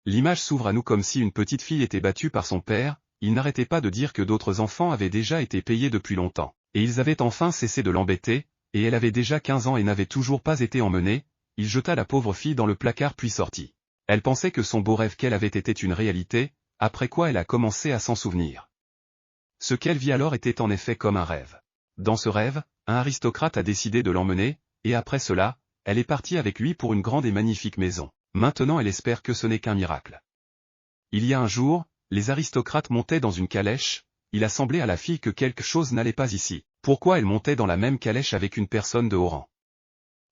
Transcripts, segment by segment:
L'image s'ouvre à nous comme si une petite fille était battue par son père, il n'arrêtait pas de dire que d'autres enfants avaient déjà été payés depuis longtemps, et ils avaient enfin cessé de l'embêter, et elle avait déjà 15 ans et n'avait toujours pas été emmenée, il jeta la pauvre fille dans le placard puis sortit. Elle pensait que son beau rêve qu'elle avait été une réalité, après quoi elle a commencé à s'en souvenir. Ce qu'elle vit alors était en effet comme un rêve. Dans ce rêve, un aristocrate a décidé de l'emmener, et après cela, elle est partie avec lui pour une grande et magnifique maison. Maintenant elle espère que ce n'est qu'un miracle. Il y a un jour, les aristocrates montaient dans une calèche, il a semblé à la fille que quelque chose n'allait pas ici. Pourquoi elle montait dans la même calèche avec une personne de haut rang?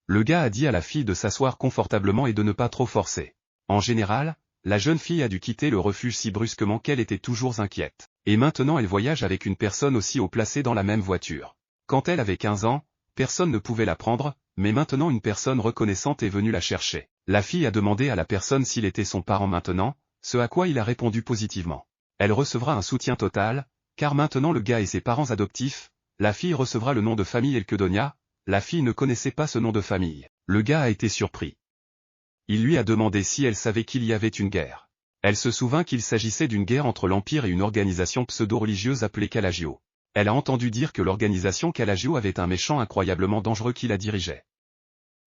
Le gars a dit à la fille de s'asseoir confortablement et de ne pas trop forcer. En général, la jeune fille a dû quitter le refuge si brusquement qu'elle était toujours inquiète. Et maintenant elle voyage avec une personne aussi haut placée dans la même voiture. Quand elle avait 15 ans, personne ne pouvait la prendre, mais maintenant une personne reconnaissante est venue la chercher. La fille a demandé à la personne s'il était son parent maintenant, ce à quoi il a répondu positivement. Elle recevra un soutien total, car maintenant le gars et ses parents adoptifs, la fille recevra le nom de famille Elkedonia, la fille ne connaissait pas ce nom de famille. Le gars a été surpris. Il lui a demandé si elle savait qu'il y avait une guerre. Elle se souvint qu'il s'agissait d'une guerre entre l'Empire et une organisation pseudo-religieuse appelée Calagio. Elle a entendu dire que l'organisation Calagio avait un méchant incroyablement dangereux qui la dirigeait.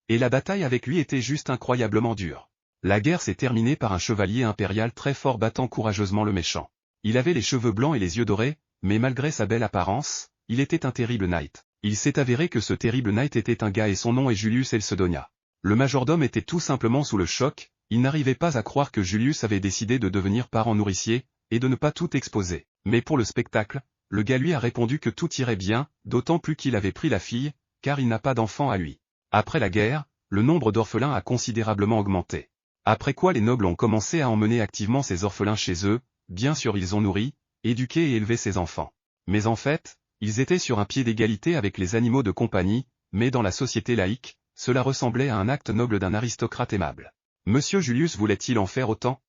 Et la bataille avec lui était juste incroyablement dure. La guerre s'est terminée par un chevalier impérial très fort battant courageusement le méchant. Il avait les cheveux blancs et les yeux dorés, mais malgré sa belle apparence, il était un terrible knight. Il s'est avéré que ce terrible knight était un gars et son nom est Julius Elsedonia. Le majordome était tout simplement sous le choc, il n'arrivait pas à croire que Julius avait décidé de devenir parent nourricier, et de ne pas tout exposer. Mais pour le spectacle, le gars lui a répondu que tout irait bien, d'autant plus qu'il avait pris la fille, car il n'a pas d'enfant à lui. Après la guerre, le nombre d'orphelins a considérablement augmenté. Après quoi les nobles ont commencé à emmener activement ces orphelins chez eux, bien sûr ils ont nourri, éduqué et élevé ces enfants. Mais en fait, ils étaient sur un pied d'égalité avec les animaux de compagnie, mais dans la société laïque, cela ressemblait à un acte noble d'un aristocrate aimable. Monsieur Julius voulait-il en faire autant?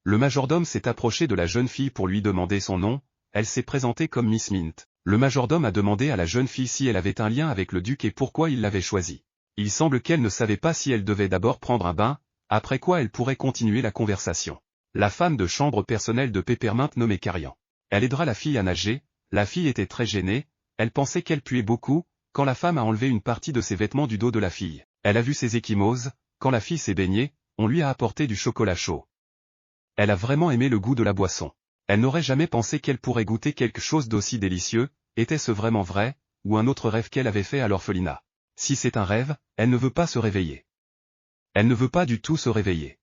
Le majordome s'est approché de la jeune fille pour lui demander son nom, elle s'est présentée comme Miss Mint. Le majordome a demandé à la jeune fille si elle avait un lien avec le duc et pourquoi il l'avait choisie. Il semble qu'elle ne savait pas si elle devait d'abord prendre un bain, après quoi elle pourrait continuer la conversation. La femme de chambre personnelle de Peppermint nommée Carian. Elle aidera la fille à nager, la fille était très gênée, elle pensait qu'elle puait beaucoup, quand la femme a enlevé une partie de ses vêtements du dos de la fille. Elle a vu ses ecchymoses, quand la fille s'est baignée, on lui a apporté du chocolat chaud. Elle a vraiment aimé le goût de la boisson. Elle n'aurait jamais pensé qu'elle pourrait goûter quelque chose d'aussi délicieux, était-ce vraiment vrai, ou un autre rêve qu'elle avait fait à l'orphelinat? Si c'est un rêve, elle ne veut pas se réveiller. Elle ne veut pas du tout se réveiller.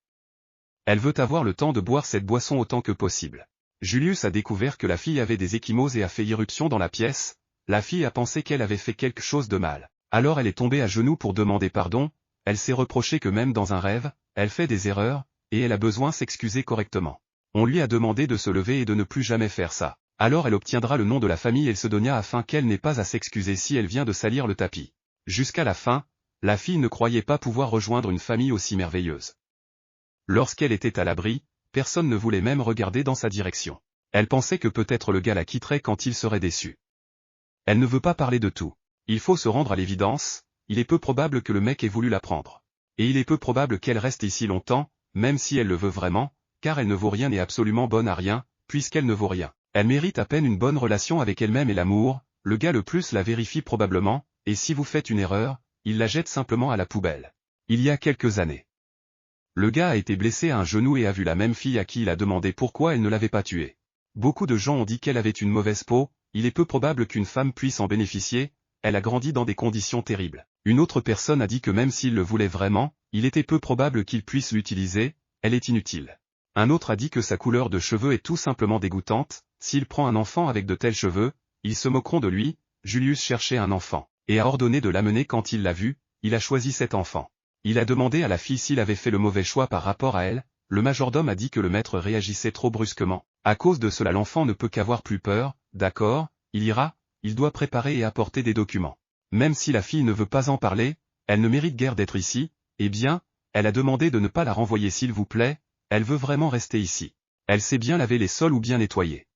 Elle veut avoir le temps de boire cette boisson autant que possible. Julius a découvert que la fille avait des ecchymoses et a fait irruption dans la pièce, la fille a pensé qu'elle avait fait quelque chose de mal. Alors elle est tombée à genoux pour demander pardon, elle s'est reproché que même dans un rêve, elle fait des erreurs, et elle a besoin de s'excuser correctement. On lui a demandé de se lever et de ne plus jamais faire ça. Alors elle obtiendra le nom de la famille Elsedonia afin qu'elle n'ait pas à s'excuser si elle vient de salir le tapis. Jusqu'à la fin, la fille ne croyait pas pouvoir rejoindre une famille aussi merveilleuse. Lorsqu'elle était à l'abri, personne ne voulait même regarder dans sa direction. Elle pensait que peut-être le gars la quitterait quand il serait déçu. Elle ne veut pas parler de tout. Il faut se rendre à l'évidence, il est peu probable que le mec ait voulu la prendre. Et il est peu probable qu'elle reste ici longtemps, même si elle le veut vraiment, car elle ne vaut rien et absolument bonne à rien, puisqu'elle ne vaut rien. Elle mérite à peine une bonne relation avec elle-même et l'amour, le gars le plus la vérifie probablement, et si vous faites une erreur, il la jette simplement à la poubelle. Il y a quelques années. Le gars a été blessé à un genou et a vu la même fille à qui il a demandé pourquoi elle ne l'avait pas tué. Beaucoup de gens ont dit qu'elle avait une mauvaise peau, il est peu probable qu'une femme puisse en bénéficier, elle a grandi dans des conditions terribles. Une autre personne a dit que même s'il le voulait vraiment, il était peu probable qu'il puisse l'utiliser, elle est inutile. Un autre a dit que sa couleur de cheveux est tout simplement dégoûtante, s'il prend un enfant avec de tels cheveux, ils se moqueront de lui. Julius cherchait un enfant, et a ordonné de l'amener quand il l'a vu, il a choisi cet enfant. Il a demandé à la fille s'il avait fait le mauvais choix par rapport à elle, le majordome a dit que le maître réagissait trop brusquement. À cause de cela l'enfant ne peut qu'avoir plus peur, d'accord, il ira, il doit préparer et apporter des documents. Même si la fille ne veut pas en parler, elle ne mérite guère d'être ici, eh bien, elle a demandé de ne pas la renvoyer s'il vous plaît, elle veut vraiment rester ici. Elle sait bien laver les sols ou bien nettoyer.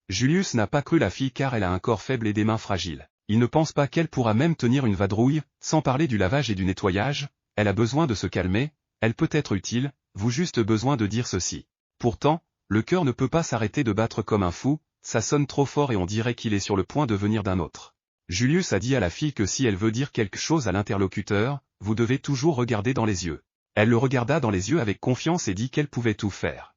Julius n'a pas cru la fille car elle a un corps faible et des mains fragiles. Il ne pense pas qu'elle pourra même tenir une vadrouille, sans parler du lavage et du nettoyage, elle a besoin de se calmer, elle peut être utile, vous juste besoin de dire ceci. Pourtant, le cœur ne peut pas s'arrêter de battre comme un fou, ça sonne trop fort et on dirait qu'il est sur le point de venir d'un autre. Julius a dit à la fille que si elle veut dire quelque chose à l'interlocuteur, vous devez toujours regarder dans les yeux. Elle le regarda dans les yeux avec confiance et dit qu'elle pouvait tout faire.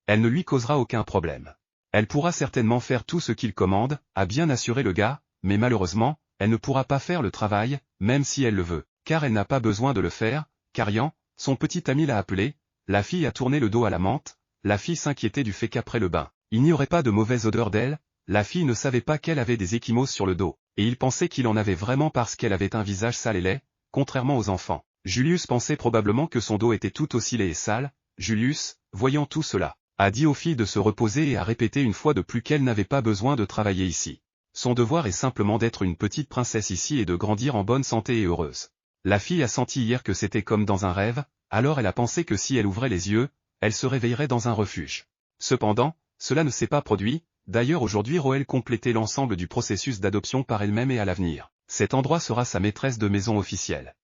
Elle ne lui causera aucun problème. Elle pourra certainement faire tout ce qu'il commande, a bien assuré le gars, mais malheureusement, elle ne pourra pas faire le travail, même si elle le veut, car elle n'a pas besoin de le faire. Carian, son petit ami l'a appelé, la fille a tourné le dos à la menthe, la fille s'inquiétait du fait qu'après le bain, il n'y aurait pas de mauvaise odeur d'elle, la fille ne savait pas qu'elle avait des ecchymoses sur le dos, et il pensait qu'il en avait vraiment parce qu'elle avait un visage sale et laid, contrairement aux enfants. Julius pensait probablement que son dos était tout aussi laid et sale. Julius, voyant tout cela, a dit aux filles de se reposer et a répété une fois de plus qu'elle n'avait pas besoin de travailler ici. Son devoir est simplement d'être une petite princesse ici et de grandir en bonne santé et heureuse. La fille a senti hier que c'était comme dans un rêve, alors elle a pensé que si elle ouvrait les yeux, elle se réveillerait dans un refuge. Cependant, cela ne s'est pas produit. D'ailleurs aujourd'hui Roelle complétait l'ensemble du processus d'adoption par elle-même et à l'avenir, cet endroit sera sa maîtresse de maison officielle.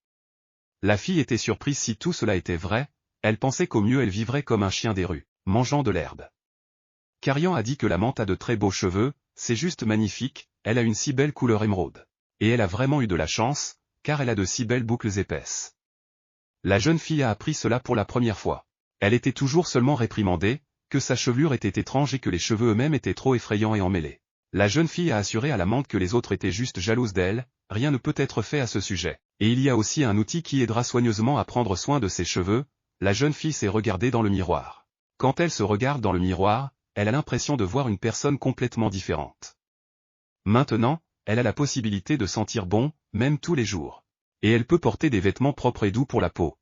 La fille était surprise si tout cela était vrai, elle pensait qu'au mieux elle vivrait comme un chien des rues, mangeant de l'herbe. Carian a dit que la menthe a de très beaux cheveux, c'est juste magnifique, elle a une si belle couleur émeraude. Et elle a vraiment eu de la chance, car elle a de si belles boucles épaisses. La jeune fille a appris cela pour la première fois. Elle était toujours seulement réprimandée, que sa chevelure était étrange et que les cheveux eux-mêmes étaient trop effrayants et emmêlés. La jeune fille a assuré à l'amante que les autres étaient juste jalouses d'elle, rien ne peut être fait à ce sujet. Et il y a aussi un outil qui aidera soigneusement à prendre soin de ses cheveux. La jeune fille s'est regardée dans le miroir. Quand elle se regarde dans le miroir, elle a l'impression de voir une personne complètement différente. Maintenant, elle a la possibilité de sentir bon, même tous les jours. Et elle peut porter des vêtements propres et doux pour la peau.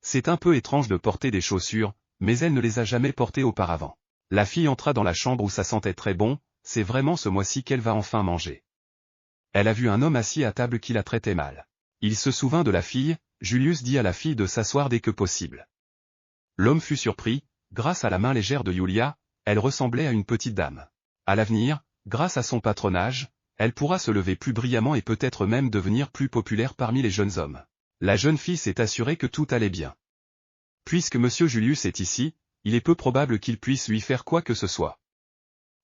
C'est un peu étrange de porter des chaussures, mais elle ne les a jamais portées auparavant. La fille entra dans la chambre où ça sentait très bon, c'est vraiment ce mois-ci qu'elle va enfin manger. Elle a vu un homme assis à table qui la traitait mal. Il se souvint de la fille, Julius dit à la fille de s'asseoir dès que possible. L'homme fut surpris, grâce à la main légère de Yulia, elle ressemblait à une petite dame. À l'avenir, grâce à son patronage, elle pourra se lever plus brillamment et peut-être même devenir plus populaire parmi les jeunes hommes. La jeune fille s'est assurée que tout allait bien. Puisque Monsieur Julius est ici, il est peu probable qu'il puisse lui faire quoi que ce soit.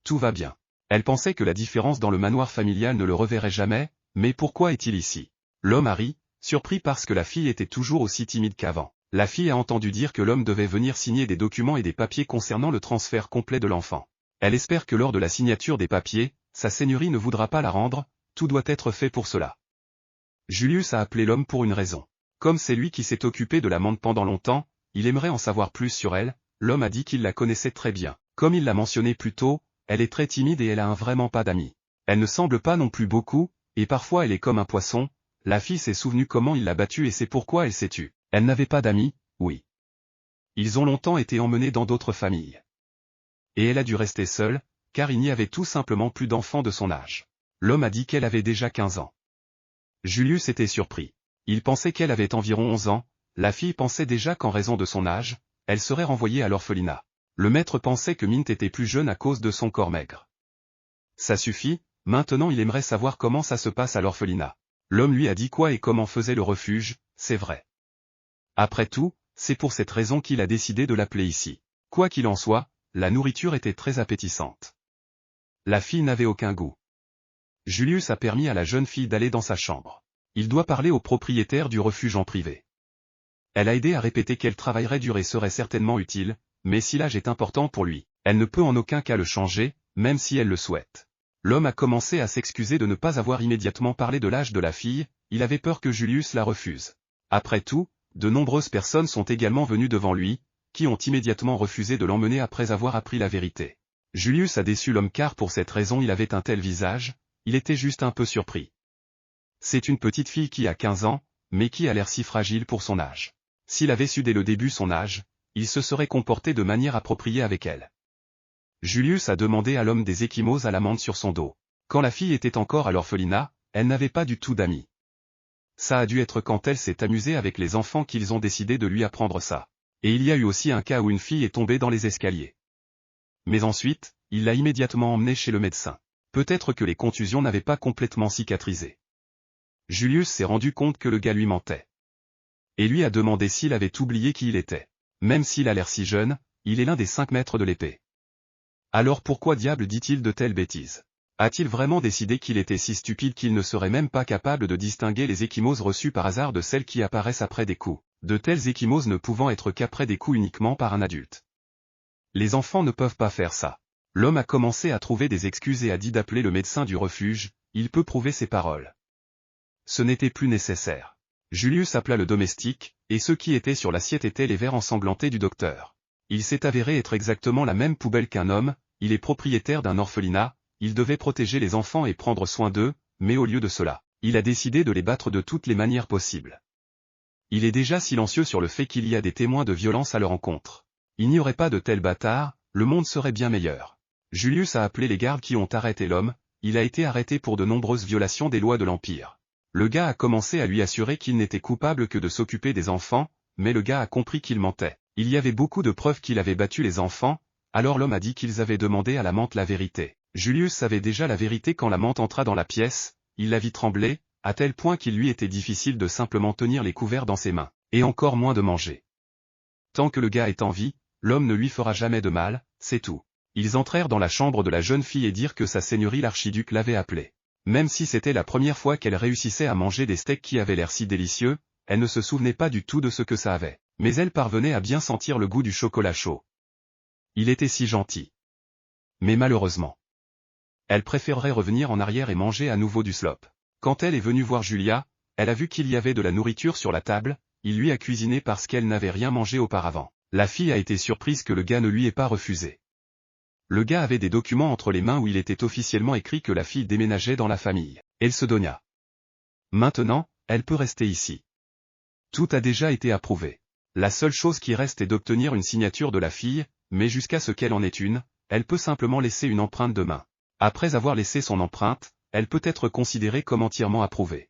Tout va bien. Elle pensait que la différence dans le manoir familial ne le reverrait jamais, mais pourquoi est-il ici? L'homme a ri, surpris parce que la fille était toujours aussi timide qu'avant. La fille a entendu dire que l'homme devait venir signer des documents et des papiers concernant le transfert complet de l'enfant. Elle espère que lors de la signature des papiers, sa seigneurie ne voudra pas la rendre, tout doit être fait pour cela. Julius a appelé l'homme pour une raison. Comme c'est lui qui s'est occupé de l'amante pendant longtemps, il aimerait en savoir plus sur elle. L'homme a dit qu'il la connaissait très bien. Comme il l'a mentionné plus tôt, elle est très timide et elle a vraiment pas d'amis. Elle ne semble pas non plus beaucoup, et parfois elle est comme un poisson. La fille s'est souvenue comment il l'a battue et c'est pourquoi elle s'est tue. Elle n'avait pas d'amis, oui. Ils ont longtemps été emmenés dans d'autres familles. Et elle a dû rester seule, car il n'y avait tout simplement plus d'enfants de son âge. L'homme a dit qu'elle avait déjà 15 ans. Julius était surpris. Il pensait qu'elle avait environ 11 ans, la fille pensait déjà qu'en raison de son âge, elle serait renvoyée à l'orphelinat. Le maître pensait que Mint était plus jeune à cause de son corps maigre. Ça suffit, maintenant il aimerait savoir comment ça se passe à l'orphelinat. L'homme lui a dit quoi et comment faisait le refuge, c'est vrai. Après tout, c'est pour cette raison qu'il a décidé de l'appeler ici. Quoi qu'il en soit, la nourriture était très appétissante. La fille n'avait aucun goût. Julius a permis à la jeune fille d'aller dans sa chambre. Il doit parler au propriétaire du refuge en privé. Elle a aidé à répéter qu'elle travaillerait dur et serait certainement utile, mais si l'âge est important pour lui, elle ne peut en aucun cas le changer, même si elle le souhaite. L'homme a commencé à s'excuser de ne pas avoir immédiatement parlé de l'âge de la fille, il avait peur que Julius la refuse. Après tout, de nombreuses personnes sont également venues devant lui, qui ont immédiatement refusé de l'emmener après avoir appris la vérité. Julius a déçu l'homme car pour cette raison il avait un tel visage, il était juste un peu surpris. C'est une petite fille qui a 15 ans, mais qui a l'air si fragile pour son âge. S'il avait su dès le début son âge, il se serait comporté de manière appropriée avec elle. Julius a demandé à l'homme des ecchymoses à l'amande sur son dos. Quand la fille était encore à l'orphelinat, elle n'avait pas du tout d'amis. Ça a dû être quand elle s'est amusée avec les enfants qu'ils ont décidé de lui apprendre ça. Et il y a eu aussi un cas où une fille est tombée dans les escaliers. Mais ensuite, il l'a immédiatement emmenée chez le médecin. Peut-être que les contusions n'avaient pas complètement cicatrisé. Julius s'est rendu compte que le gars lui mentait. Et lui a demandé s'il avait oublié qui il était. Même s'il a l'air si jeune, il est l'un des 5 maîtres de l'épée. Alors pourquoi diable dit-il de telles bêtises? A-t-il vraiment décidé qu'il était si stupide qu'il ne serait même pas capable de distinguer les ecchymoses reçues par hasard de celles qui apparaissent après des coups, de telles ecchymoses ne pouvant être qu'après des coups uniquement par un adulte? Les enfants ne peuvent pas faire ça. L'homme a commencé à trouver des excuses et a dit d'appeler le médecin du refuge, il peut prouver ses paroles. Ce n'était plus nécessaire. Julius appela le domestique, et ceux qui étaient sur l'assiette étaient les verres ensanglantés du docteur. Il s'est avéré être exactement la même poubelle qu'un homme, il est propriétaire d'un orphelinat, il devait protéger les enfants et prendre soin d'eux, mais au lieu de cela, il a décidé de les battre de toutes les manières possibles. Il est déjà silencieux sur le fait qu'il y a des témoins de violence à leur encontre. Il n'y aurait pas de tels bâtards, le monde serait bien meilleur. Julius a appelé les gardes qui ont arrêté l'homme, il a été arrêté pour de nombreuses violations des lois de l'Empire. Le gars a commencé à lui assurer qu'il n'était coupable que de s'occuper des enfants, mais le gars a compris qu'il mentait. Il y avait beaucoup de preuves qu'il avait battu les enfants, alors l'homme a dit qu'ils avaient demandé à l'amante la vérité. Julius savait déjà la vérité quand l'amante entra dans la pièce, il la vit trembler, à tel point qu'il lui était difficile de simplement tenir les couverts dans ses mains, et encore moins de manger. Tant que le gars est en vie, l'homme ne lui fera jamais de mal, c'est tout. Ils entrèrent dans la chambre de la jeune fille et dirent que sa seigneurie l'archiduc l'avait appelée. Même si c'était la première fois qu'elle réussissait à manger des steaks qui avaient l'air si délicieux, elle ne se souvenait pas du tout de ce que ça avait. Mais elle parvenait à bien sentir le goût du chocolat chaud. Il était si gentil. Mais malheureusement, elle préférerait revenir en arrière et manger à nouveau du slop. Quand elle est venue voir Julia, elle a vu qu'il y avait de la nourriture sur la table, il lui a cuisiné parce qu'elle n'avait rien mangé auparavant. La fille a été surprise que le gars ne lui ait pas refusé. Le gars avait des documents entre les mains où il était officiellement écrit que la fille déménageait dans la famille. Elle se donna. Maintenant, elle peut rester ici. Tout a déjà été approuvé. La seule chose qui reste est d'obtenir une signature de la fille, mais jusqu'à ce qu'elle en ait une, elle peut simplement laisser une empreinte de main. Après avoir laissé son empreinte, elle peut être considérée comme entièrement approuvée.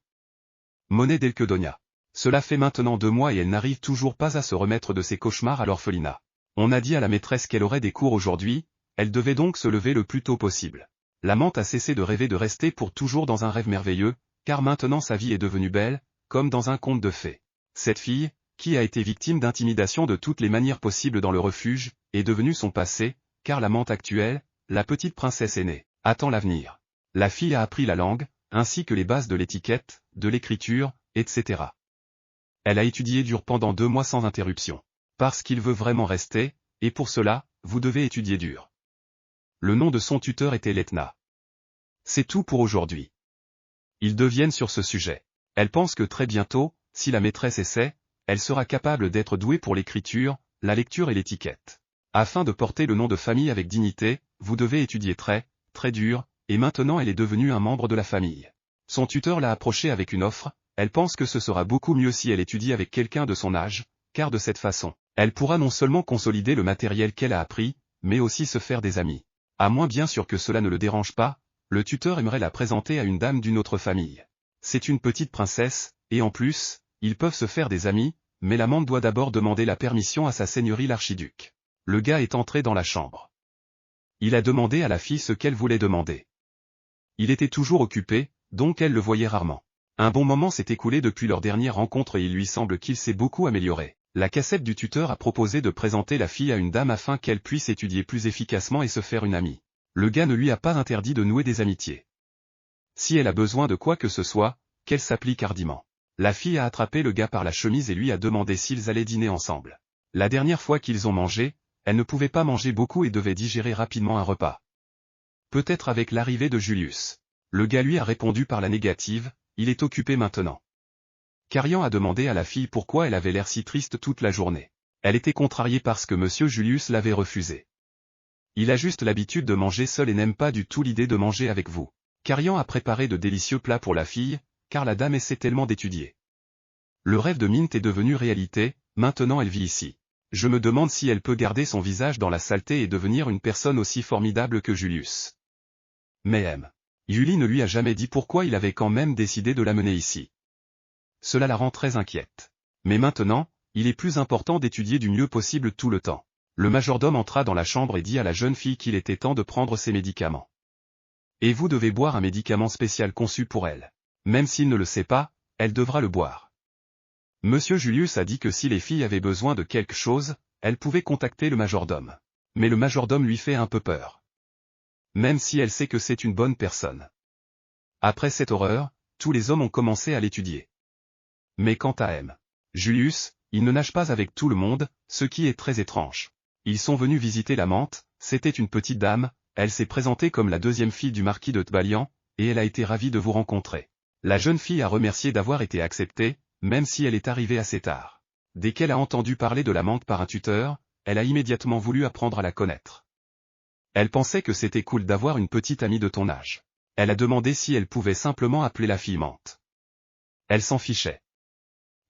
Monet Delquedonia. Cela fait maintenant 2 mois et elle n'arrive toujours pas à se remettre de ses cauchemars à l'orphelinat. On a dit à la maîtresse qu'elle aurait des cours aujourd'hui, elle devait donc se lever le plus tôt possible. L'amante a cessé de rêver de rester pour toujours dans un rêve merveilleux, car maintenant sa vie est devenue belle, comme dans un conte de fées. Cette fille, qui a été victime d'intimidation de toutes les manières possibles dans le refuge, est devenue son passé, car l'amante actuelle, la petite princesse aînée, attend l'avenir. La fille a appris la langue, ainsi que les bases de l'étiquette, de l'écriture, etc. Elle a étudié dur pendant 2 mois sans interruption. Parce qu'il veut vraiment rester, et pour cela, vous devez étudier dur. Le nom de son tuteur était Letna. C'est tout pour aujourd'hui. Ils deviennent sur ce sujet. Elle pense que très bientôt, si la maîtresse essaie, elle sera capable d'être douée pour l'écriture, la lecture et l'étiquette. Afin de porter le nom de famille avec dignité, vous devez étudier très, très dur, et maintenant elle est devenue un membre de la famille. Son tuteur l'a approchée avec une offre, elle pense que ce sera beaucoup mieux si elle étudie avec quelqu'un de son âge, car de cette façon, elle pourra non seulement consolider le matériel qu'elle a appris, mais aussi se faire des amis. À moins bien sûr que cela ne le dérange pas, le tuteur aimerait la présenter à une dame d'une autre famille. C'est une petite princesse, et en plus, ils peuvent se faire des amis, mais l'amante doit d'abord demander la permission à sa seigneurie l'archiduc. Le gars est entré dans la chambre. Il a demandé à la fille ce qu'elle voulait demander. Il était toujours occupé, donc elle le voyait rarement. Un bon moment s'est écoulé depuis leur dernière rencontre et il lui semble qu'il s'est beaucoup amélioré. La cassette du tuteur a proposé de présenter la fille à une dame afin qu'elle puisse étudier plus efficacement et se faire une amie. Le gars ne lui a pas interdit de nouer des amitiés. Si elle a besoin de quoi que ce soit, qu'elle s'applique hardiment. La fille a attrapé le gars par la chemise et lui a demandé s'ils allaient dîner ensemble. La dernière fois qu'ils ont mangé, elle ne pouvait pas manger beaucoup et devait digérer rapidement un repas. Peut-être avec l'arrivée de Julius. Le gars lui a répondu par la négative, il est occupé maintenant. Carian a demandé à la fille pourquoi elle avait l'air si triste toute la journée. Elle était contrariée parce que monsieur Julius l'avait refusé. Il a juste l'habitude de manger seul et n'aime pas du tout l'idée de manger avec vous. Carian a préparé de délicieux plats pour la fille, car la dame essaie tellement d'étudier. Le rêve de Mint est devenu réalité, maintenant elle vit ici. Je me demande si elle peut garder son visage dans la saleté et devenir une personne aussi formidable que Julius. Mais Julie ne lui a jamais dit pourquoi il avait quand même décidé de l'amener ici. Cela la rend très inquiète. Mais maintenant, il est plus important d'étudier du mieux possible tout le temps. Le majordome entra dans la chambre et dit à la jeune fille qu'il était temps de prendre ses médicaments. Et vous devez boire un médicament spécial conçu pour elle. Même s'il ne le sait pas, elle devra le boire. Monsieur Julius a dit que si les filles avaient besoin de quelque chose, elle pouvait contacter le majordome. Mais le majordome lui fait un peu peur. Même si elle sait que c'est une bonne personne. Après cette horreur, tous les hommes ont commencé à l'étudier. Mais quant à M. Julius, il ne nage pas avec tout le monde, ce qui est très étrange. Ils sont venus visiter la menthe, c'était une petite dame, elle s'est présentée comme la deuxième fille du marquis de Tbalian, et elle a été ravie de vous rencontrer. La jeune fille a remercié d'avoir été acceptée, même si elle est arrivée assez tard. Dès qu'elle a entendu parler de la menthe par un tuteur, elle a immédiatement voulu apprendre à la connaître. Elle pensait que c'était cool d'avoir une petite amie de ton âge. Elle a demandé si elle pouvait simplement appeler la fille menthe. Elle s'en fichait.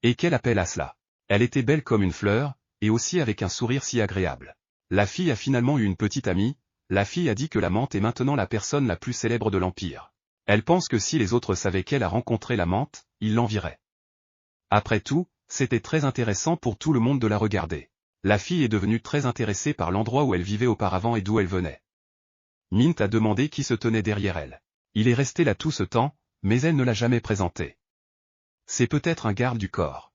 Et quel appel à cela? Elle était belle comme une fleur, et aussi avec un sourire si agréable. La fille a finalement eu une petite amie, la fille a dit que la menthe est maintenant la personne la plus célèbre de l'Empire. Elle pense que si les autres savaient qu'elle a rencontré la menthe, ils l'envieraient. Après tout, c'était très intéressant pour tout le monde de la regarder. La fille est devenue très intéressée par l'endroit où elle vivait auparavant et d'où elle venait. Mint a demandé qui se tenait derrière elle. Il est resté là tout ce temps, mais elle ne l'a jamais présenté. C'est peut-être un garde du corps.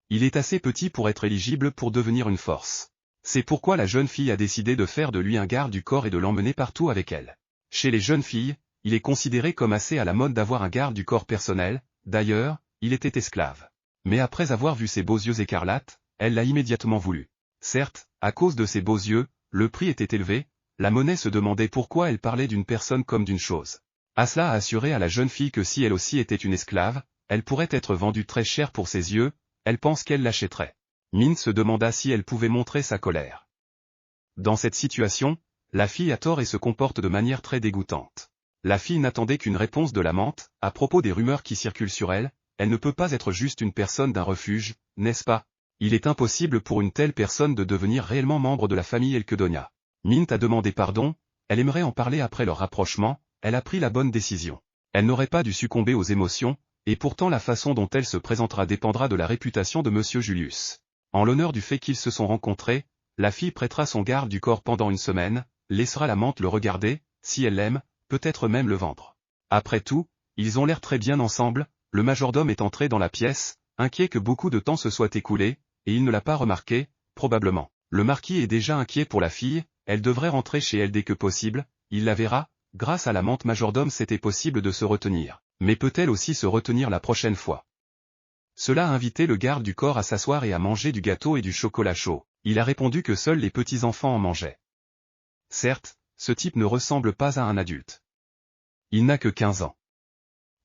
Il est assez petit pour être éligible pour devenir une force. C'est pourquoi la jeune fille a décidé de faire de lui un garde du corps et de l'emmener partout avec elle. Chez les jeunes filles, il est considéré comme assez à la mode d'avoir un garde du corps personnel, d'ailleurs, il était esclave. Mais après avoir vu ses beaux yeux écarlates, elle l'a immédiatement voulu. Certes, à cause de ses beaux yeux, le prix était élevé, la monnaie se demandait pourquoi elle parlait d'une personne comme d'une chose. Asla a assuré à la jeune fille que si elle aussi était une esclave, elle pourrait être vendue très cher pour ses yeux, elle pense qu'elle l'achèterait. Mint se demanda si elle pouvait montrer sa colère. Dans cette situation, la fille a tort et se comporte de manière très dégoûtante. La fille n'attendait qu'une réponse de la menthe, à propos des rumeurs qui circulent sur elle, elle ne peut pas être juste une personne d'un refuge, n'est-ce pas? Il est impossible pour une telle personne de devenir réellement membre de la famille Elkedonia. Mint a demandé pardon, elle aimerait en parler après leur rapprochement, elle a pris la bonne décision. Elle n'aurait pas dû succomber aux émotions, et pourtant la façon dont elle se présentera dépendra de la réputation de Monsieur Julius. En l'honneur du fait qu'ils se sont rencontrés, la fille prêtera son garde du corps pendant une semaine, laissera la menthe le regarder, si elle l'aime, peut-être même le vendre. Après tout, ils ont l'air très bien ensemble, le majordome est entré dans la pièce, inquiet que beaucoup de temps se soit écoulé, et il ne l'a pas remarqué, probablement. Le marquis est déjà inquiet pour la fille, elle devrait rentrer chez elle dès que possible, il la verra, grâce à la menthe majordome c'était possible de se retenir, mais peut-elle aussi se retenir la prochaine fois? Cela a invité le garde du corps à s'asseoir et à manger du gâteau et du chocolat chaud, il a répondu que seuls les petits-enfants en mangeaient. Certes, ce type ne ressemble pas à un adulte. Il n'a que 15 ans.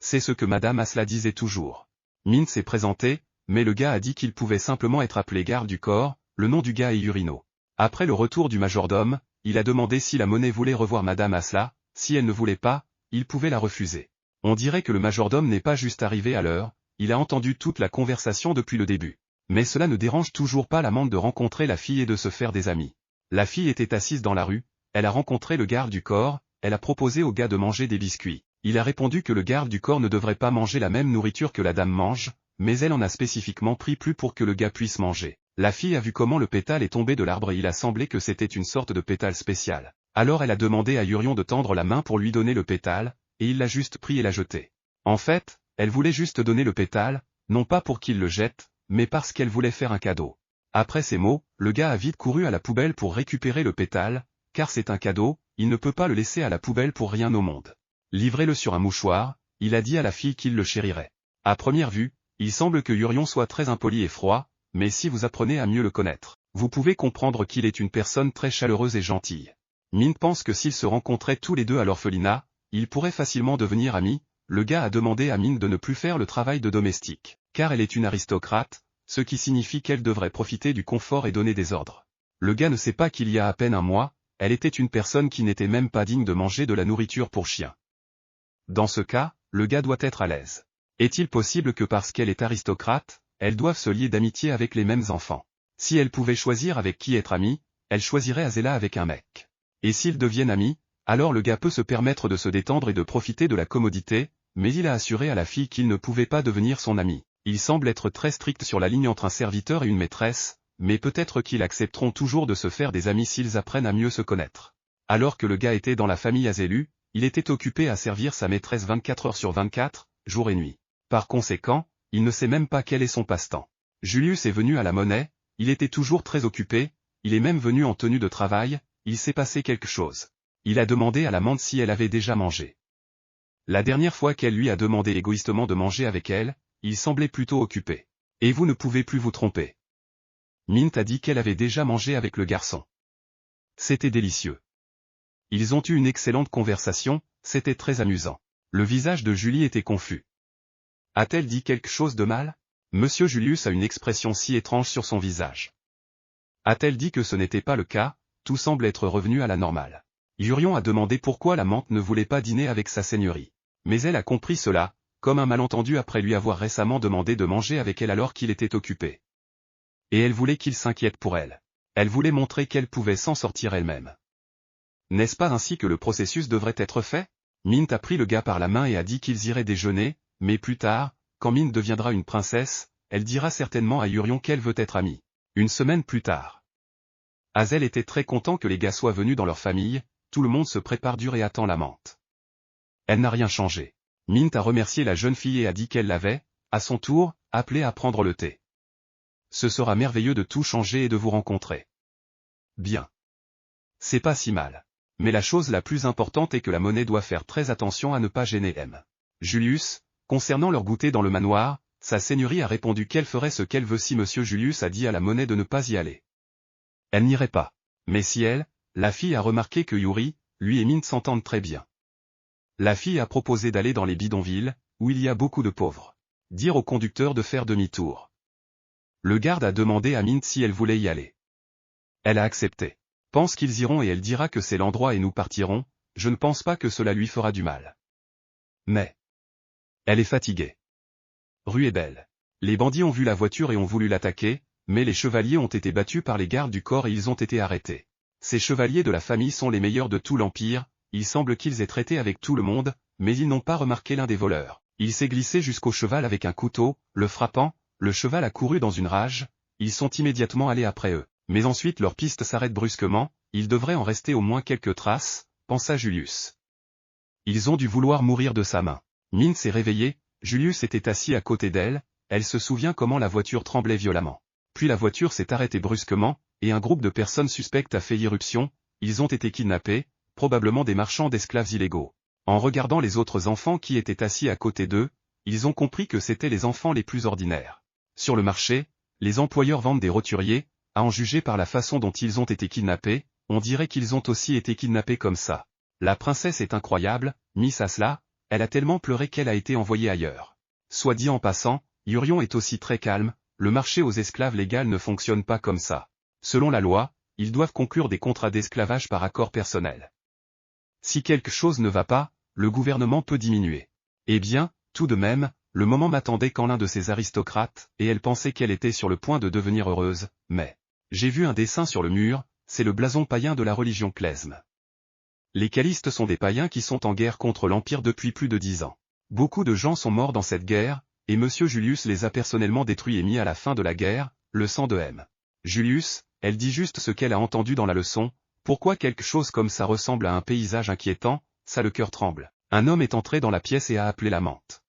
C'est ce que Madame Asla disait toujours. Mint s'est présenté, mais le gars a dit qu'il pouvait simplement être appelé garde du corps, le nom du gars est Urino. Après le retour du majordome, il a demandé si la monnaie voulait revoir Madame Asla, si elle ne voulait pas, il pouvait la refuser. On dirait que le majordome n'est pas juste arrivé à l'heure, il a entendu toute la conversation depuis le début. Mais cela ne dérange toujours pas la menthe de rencontrer la fille et de se faire des amis. La fille était assise dans la rue, elle a rencontré le garde du corps, elle a proposé au gars de manger des biscuits. Il a répondu que le garde du corps ne devrait pas manger la même nourriture que la dame mange, mais elle en a spécifiquement pris plus pour que le gars puisse manger. La fille a vu comment le pétale est tombé de l'arbre et il a semblé que c'était une sorte de pétale spécial. Alors elle a demandé à Urion de tendre la main pour lui donner le pétale, et il l'a juste pris et l'a jeté. En fait, elle voulait juste donner le pétale, non pas pour qu'il le jette, mais parce qu'elle voulait faire un cadeau. Après ces mots, le gars a vite couru à la poubelle pour récupérer le pétale, car c'est un cadeau, il ne peut pas le laisser à la poubelle pour rien au monde. Livrez-le sur un mouchoir, il a dit à la fille qu'il le chérirait. À première vue, il semble que Urion soit très impoli et froid, mais si vous apprenez à mieux le connaître, vous pouvez comprendre qu'il est une personne très chaleureuse et gentille. Mint pense que s'ils se rencontraient tous les deux à l'orphelinat, ils pourraient facilement devenir amis. Le gars a demandé à Mint de ne plus faire le travail de domestique, car elle est une aristocrate, ce qui signifie qu'elle devrait profiter du confort et donner des ordres. Le gars ne sait pas qu'il y a à peine un mois, elle était une personne qui n'était même pas digne de manger de la nourriture pour chien. Dans ce cas, le gars doit être à l'aise. Est-il possible que parce qu'elle est aristocrate, elle doive se lier d'amitié avec les mêmes enfants? Si elle pouvait choisir avec qui être amie, elle choisirait Azela avec un mec. Et s'ils deviennent amis, alors le gars peut se permettre de se détendre et de profiter de la commodité, mais il a assuré à la fille qu'il ne pouvait pas devenir son ami. Il semble être très strict sur la ligne entre un serviteur et une maîtresse, mais peut-être qu'ils accepteront toujours de se faire des amis s'ils apprennent à mieux se connaître. Alors que le gars était dans la famille Azelu, il était occupé à servir sa maîtresse 24 heures sur 24, jour et nuit. Par conséquent, il ne sait même pas quel est son passe-temps. Julius est venu à la monnaie, Il était toujours très occupé, il est même venu en tenue de travail, il s'est passé quelque chose. Il a demandé à l'amante si elle avait déjà mangé. La dernière fois qu'elle lui a demandé égoïstement de manger avec elle, il semblait plutôt occupé. Et vous ne pouvez plus vous tromper. Mint a dit qu'elle avait déjà mangé avec le garçon. C'était délicieux. Ils ont eu une excellente conversation, c'était très amusant. Le visage de Julie était confus. A-t-elle dit quelque chose de mal? Monsieur Julius a une expression si étrange sur son visage. A-t-elle dit que ce n'était pas le cas? Tout semble être revenu à la normale. Yurion a demandé pourquoi l'amante ne voulait pas dîner avec sa seigneurie. Mais elle a compris cela, comme un malentendu après lui avoir récemment demandé de manger avec elle alors qu'il était occupé. Et elle voulait qu'il s'inquiète pour elle. Elle voulait montrer qu'elle pouvait s'en sortir elle-même. N'est-ce pas ainsi que le processus devrait être fait? Mint a pris le gars par la main et a dit qu'ils iraient déjeuner, mais plus tard, quand Mint deviendra une princesse, elle dira certainement à Yurion qu'elle veut être amie. Une semaine plus tard. Hazel était très content que les gars soient venus dans leur famille, tout le monde se prépare dur et attend l'amante. Elle n'a rien changé. Mint a remercié la jeune fille et a dit qu'elle l'avait, à son tour, appelée à prendre le thé. Ce sera merveilleux de tout changer et de vous rencontrer. Bien. C'est pas si mal. Mais la chose la plus importante est que la monnaie doit faire très attention à ne pas gêner M. Julius, concernant leur goûter dans le manoir, sa seigneurie a répondu qu'elle ferait ce qu'elle veut si Monsieur Julius a dit à la monnaie de ne pas y aller. Elle n'irait pas. Mais si elle, la fille a remarqué que Yuri, lui et Mint s'entendent très bien. La fille a proposé d'aller dans les bidonvilles, où il y a beaucoup de pauvres. Dire au conducteur de faire demi-tour. Le garde a demandé à Mint si elle voulait y aller. Elle a accepté. Pense qu'ils iront et elle dira que c'est l'endroit et nous partirons, je ne pense pas que cela lui fera du mal. Mais elle est fatiguée. Rue est belle. Les bandits ont vu la voiture et ont voulu l'attaquer, mais les chevaliers ont été battus par les gardes du corps et ils ont été arrêtés. Ces chevaliers de la famille sont les meilleurs de tout l'Empire, il semble qu'ils aient traité avec tout le monde, mais ils n'ont pas remarqué l'un des voleurs. Il s'est glissé jusqu'au cheval avec un couteau, le frappant, le cheval a couru dans une rage, ils sont immédiatement allés après eux. Mais ensuite leur piste s'arrête brusquement, il devrait en rester au moins quelques traces, pensa Julius. Ils ont dû vouloir mourir de sa main. Mint s'est réveillée, Julius était assis à côté d'elle, elle se souvient comment la voiture tremblait violemment. Puis la voiture s'est arrêtée brusquement, et un groupe de personnes suspectes a fait irruption, ils ont été kidnappés, probablement des marchands d'esclaves illégaux. En regardant les autres enfants qui étaient assis à côté d'eux, ils ont compris que c'étaient les enfants les plus ordinaires. Sur le marché, les employeurs vendent des roturiers, à en juger par la façon dont ils ont été kidnappés, on dirait qu'ils ont aussi été kidnappés comme ça. La princesse est incroyable, Miss Asla, elle a tellement pleuré qu'elle a été envoyée ailleurs. Soit dit en passant, Yurion est aussi très calme, le marché aux esclaves légaux ne fonctionne pas comme ça. Selon la loi, ils doivent conclure des contrats d'esclavage par accord personnel. Si quelque chose ne va pas, le gouvernement peut diminuer. Eh bien, tout de même, le moment m'attendait quand l'un de ces aristocrates, et elle pensait qu'elle était sur le point de devenir heureuse, mais j'ai vu un dessin sur le mur, c'est le blason païen de la religion klezme. Les calistes sont des païens qui sont en guerre contre l'Empire depuis plus de 10 ans. Beaucoup de gens sont morts dans cette guerre, et Monsieur Julius les a personnellement détruits et mis à la fin de la guerre, le sang de M. Julius, elle dit juste ce qu'elle a entendu dans la leçon, pourquoi quelque chose comme ça ressemble à un paysage inquiétant, ça le cœur tremble. Un homme est entré dans la pièce et a appelé l'amante.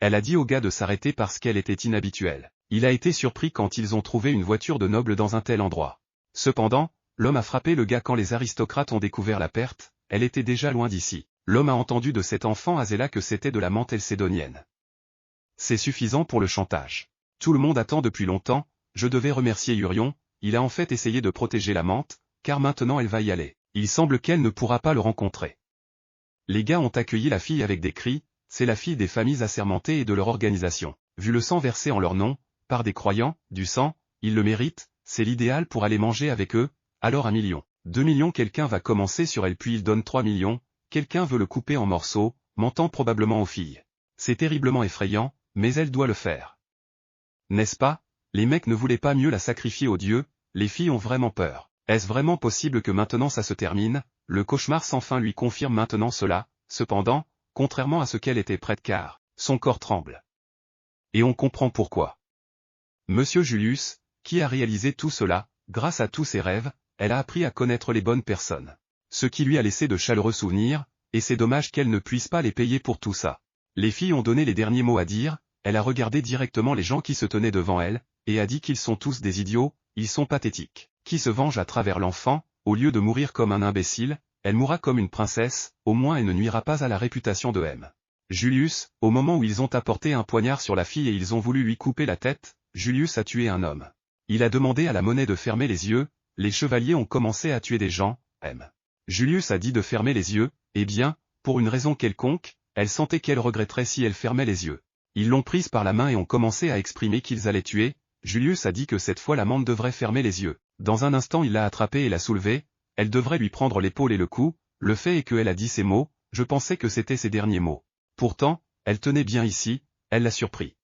Elle a dit au gars de s'arrêter parce qu'elle était inhabituelle. Il a été surpris quand ils ont trouvé une voiture de noble dans un tel endroit. Cependant, l'homme a frappé le gars quand les aristocrates ont découvert la perte, elle était déjà loin d'ici. L'homme a entendu de cet enfant Azela que c'était de la menthe elcédonienne. C'est suffisant pour le chantage. Tout le monde attend depuis longtemps, je devais remercier Yurion, il a en fait essayé de protéger la menthe, car maintenant elle va y aller. Il semble qu'elle ne pourra pas le rencontrer. Les gars ont accueilli la fille avec des cris, c'est la fille des familles assermentées et de leur organisation. Vu le sang versé en leur nom, par des croyants, du sang, ils le méritent, c'est l'idéal pour aller manger avec eux, alors 1 million. 2 millions quelqu'un va commencer sur elle puis il donne 3 millions, quelqu'un veut le couper en morceaux, mentant probablement aux filles. C'est terriblement effrayant, mais elle doit le faire. N'est-ce pas? Les mecs ne voulaient pas mieux la sacrifier aux dieux, les filles ont vraiment peur. Est-ce vraiment possible que maintenant ça se termine? Le cauchemar sans fin lui confirme maintenant cela, cependant, contrairement à ce qu'elle était prête car, son corps tremble. Et on comprend pourquoi. Monsieur Julius, qui a réalisé tout cela, grâce à tous ses rêves, elle a appris à connaître les bonnes personnes. Ce qui lui a laissé de chaleureux souvenirs, et c'est dommage qu'elle ne puisse pas les payer pour tout ça. Les filles ont donné les derniers mots à dire, elle a regardé directement les gens qui se tenaient devant elle, et a dit qu'ils sont tous des idiots, ils sont pathétiques. Qui se venge à travers l'enfant, au lieu de mourir comme un imbécile, elle mourra comme une princesse, au moins elle ne nuira pas à la réputation de M. Julius, au moment où ils ont apporté un poignard sur la fille et ils ont voulu lui couper la tête, Julius a tué un homme. Il a demandé à la monnaie de fermer les yeux, les chevaliers ont commencé à tuer des gens, M. Julius a dit de fermer les yeux, eh bien, pour une raison quelconque, elle sentait qu'elle regretterait si elle fermait les yeux. Ils l'ont prise par la main et ont commencé à exprimer qu'ils allaient tuer, Julius a dit que cette fois l'amante devrait fermer les yeux. Dans un instant il l'a attrapée et l'a soulevée, elle devrait lui prendre l'épaule et le cou, le fait est qu'elle a dit ces mots, je pensais que c'était ses derniers mots. Pourtant, elle tenait bien ici, elle l'a surpris.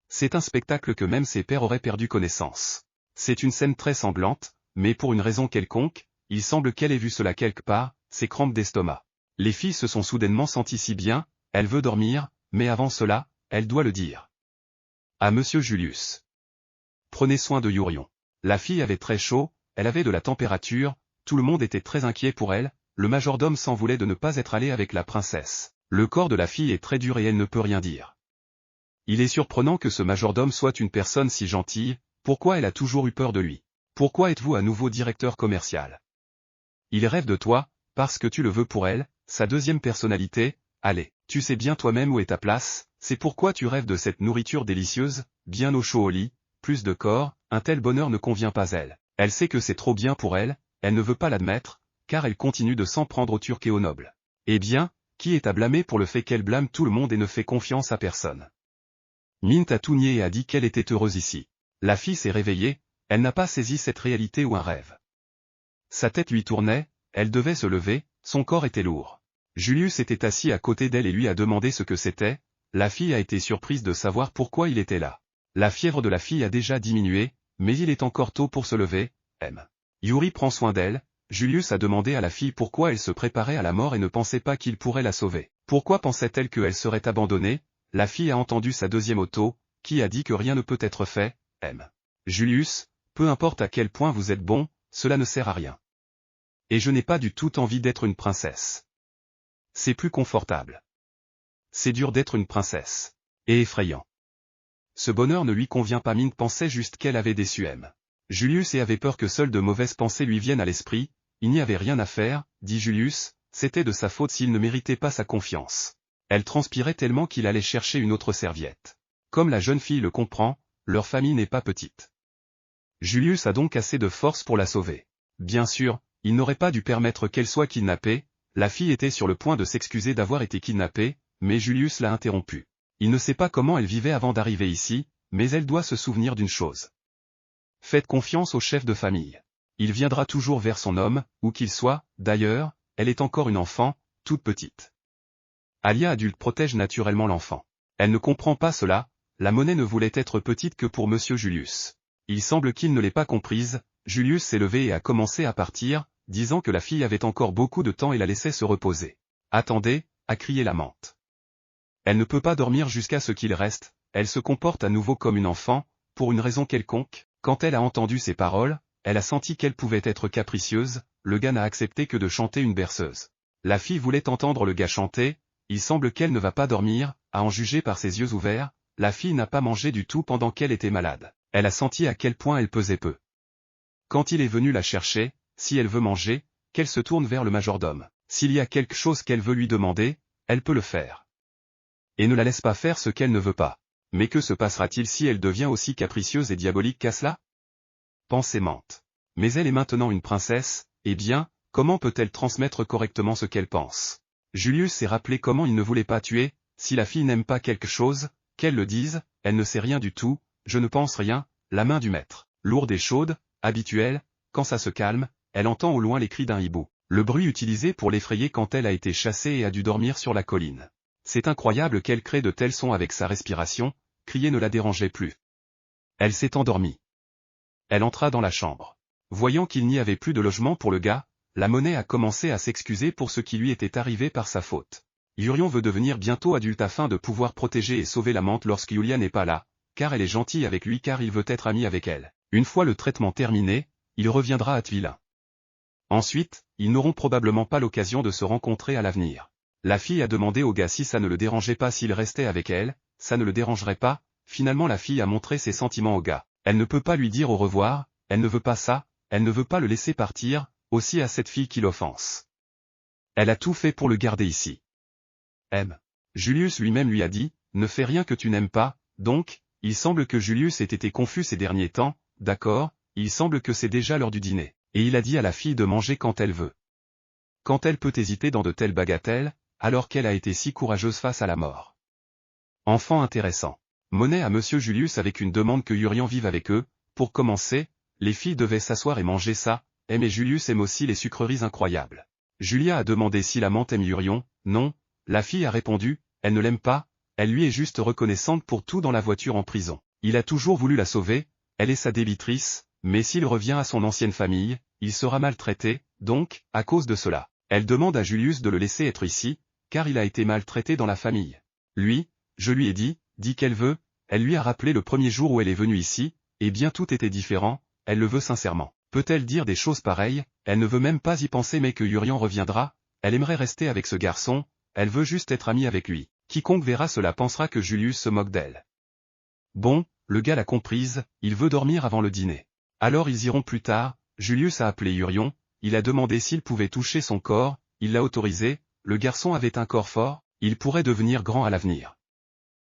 C'est un spectacle que même ses pères auraient perdu connaissance. C'est une scène très sanglante, mais pour une raison quelconque, il semble qu'elle ait vu cela quelque part, ses crampes d'estomac. Les filles se sont soudainement senties si bien, elle veut dormir, mais avant cela, elle doit le dire. À Monsieur Julius. Prenez soin de Yurion. La fille avait très chaud, elle avait de la température, tout le monde était très inquiet pour elle, le majordome s'en voulait de ne pas être allé avec la princesse. Le corps de la fille est très dur et elle ne peut rien dire. Il est surprenant que ce majordome soit une personne si gentille, pourquoi elle a toujours eu peur de lui? Pourquoi êtes-vous à nouveau directeur commercial? Il rêve de toi, parce que tu le veux pour elle, sa deuxième personnalité, allez, tu sais bien toi-même où est ta place, c'est pourquoi tu rêves de cette nourriture délicieuse, bien au chaud au lit, plus de corps, un tel bonheur ne convient pas à elle. Elle sait que c'est trop bien pour elle, elle ne veut pas l'admettre, car elle continue de s'en prendre aux Turcs et aux nobles. Eh bien, qui est à blâmer pour le fait qu'elle blâme tout le monde et ne fait confiance à personne? Mint a tout nié et a dit qu'elle était heureuse ici. La fille s'est réveillée, elle n'a pas saisi cette réalité ou un rêve. Sa tête lui tournait, elle devait se lever, son corps était lourd. Julius était assis à côté d'elle et lui a demandé ce que c'était, la fille a été surprise de savoir pourquoi il était là. La fièvre de la fille a déjà diminué, mais il est encore tôt pour se lever, M. Yuri prend soin d'elle, Julius a demandé à la fille pourquoi elle se préparait à la mort et ne pensait pas qu'il pourrait la sauver. Pourquoi pensait-elle qu'elle serait abandonnée? La fille a entendu sa deuxième auto, qui a dit que rien ne peut être fait, M. Julius, peu importe à quel point vous êtes bon, cela ne sert à rien. Et je n'ai pas du tout envie d'être une princesse. C'est plus confortable. C'est dur d'être une princesse. Et effrayant. Ce bonheur ne lui convient pas. Mint pensait juste qu'elle avait déçu M. Julius et avait peur que seules de mauvaises pensées lui viennent à l'esprit, il n'y avait rien à faire, dit Julius, c'était de sa faute s'il ne méritait pas sa confiance. Elle transpirait tellement qu'il allait chercher une autre serviette. Comme la jeune fille le comprend, leur famille n'est pas petite. Julius a donc assez de force pour la sauver. Bien sûr, il n'aurait pas dû permettre qu'elle soit kidnappée, la fille était sur le point de s'excuser d'avoir été kidnappée, mais Julius l'a interrompue. Il ne sait pas comment elle vivait avant d'arriver ici, mais elle doit se souvenir d'une chose. Faites confiance au chef de famille. Il viendra toujours vers son homme, où qu'il soit, d'ailleurs, elle est encore une enfant, toute petite. Alia adulte protège naturellement l'enfant. Elle ne comprend pas cela, la monnaie ne voulait être petite que pour Monsieur Julius. Il semble qu'il ne l'ait pas comprise, Julius s'est levé et a commencé à partir, disant que la fille avait encore beaucoup de temps et la laissait se reposer. Attendez, a crié l'amante. Elle ne peut pas dormir jusqu'à ce qu'il reste, elle se comporte à nouveau comme une enfant, pour une raison quelconque, quand elle a entendu ces paroles, elle a senti qu'elle pouvait être capricieuse, le gars n'a accepté que de chanter une berceuse. La fille voulait entendre le gars chanter, il semble qu'elle ne va pas dormir, à en juger par ses yeux ouverts, la fille n'a pas mangé du tout pendant qu'elle était malade, elle a senti à quel point elle pesait peu. Quand il est venu la chercher, si elle veut manger, qu'elle se tourne vers le majordome, s'il y a quelque chose qu'elle veut lui demander, elle peut le faire. Et ne la laisse pas faire ce qu'elle ne veut pas. Mais que se passera-t-il si elle devient aussi capricieuse et diabolique qu'à cela? Pensée mente. Mais elle est maintenant une princesse, eh bien, comment peut-elle transmettre correctement ce qu'elle pense? Julius s'est rappelé comment il ne voulait pas tuer, si la fille n'aime pas quelque chose, qu'elle le dise, elle ne sait rien du tout, je ne pense rien, la main du maître, lourde et chaude, habituelle, quand ça se calme, elle entend au loin les cris d'un hibou, le bruit utilisé pour l'effrayer quand elle a été chassée et a dû dormir sur la colline. C'est incroyable qu'elle crée de tels sons avec sa respiration, crier ne la dérangeait plus. Elle s'est endormie. Elle entra dans la chambre. Voyant qu'il n'y avait plus de logement pour le gars, la monnaie a commencé à s'excuser pour ce qui lui était arrivé par sa faute. Yurion veut devenir bientôt adulte afin de pouvoir protéger et sauver l'amante lorsque Yulia n'est pas là, car elle est gentille avec lui car il veut être ami avec elle. Une fois le traitement terminé, il reviendra à Tvilin. Ensuite, ils n'auront probablement pas l'occasion de se rencontrer à l'avenir. La fille a demandé au gars si ça ne le dérangeait pas s'il restait avec elle, ça ne le dérangerait pas, finalement la fille a montré ses sentiments au gars. Elle ne peut pas lui dire au revoir, elle ne veut pas ça, elle ne veut pas le laisser partir, aussi à cette fille qui l'offense. Elle a tout fait pour le garder ici. M. Julius lui-même lui a dit, ne fais rien que tu n'aimes pas, donc, il semble que Julius ait été confus ces derniers temps, d'accord, il semble que c'est déjà l'heure du dîner, et il a dit à la fille de manger quand elle veut. Quand elle peut hésiter dans de telles bagatelles, alors qu'elle a été si courageuse face à la mort. Enfant intéressant. Monet à Monsieur Julius avec une demande que Yurian vive avec eux, pour commencer, les filles devaient s'asseoir et manger ça, et Julius aime aussi les sucreries incroyables. Julia a demandé si l'amante aime Yurian, non, la fille a répondu, elle ne l'aime pas, elle lui est juste reconnaissante pour tout dans la voiture en prison. Il a toujours voulu la sauver, elle est sa débitrice, mais s'il revient à son ancienne famille, il sera maltraité, donc, à cause de cela, elle demande à Julius de le laisser être ici, car il a été maltraité dans la famille. Lui, je lui ai dit qu'elle veut, elle lui a rappelé le premier jour où elle est venue ici, et bien tout était différent, elle le veut sincèrement. Peut-elle dire des choses pareilles, elle ne veut même pas y penser mais que Yurian reviendra, elle aimerait rester avec ce garçon, elle veut juste être amie avec lui. Quiconque verra cela pensera que Julius se moque d'elle. Bon, le gars l'a comprise, il veut dormir avant le dîner. Alors ils iront plus tard, Julius a appelé Yurian, il a demandé s'il pouvait toucher son corps, il l'a autorisé, le garçon avait un corps fort, il pourrait devenir grand à l'avenir.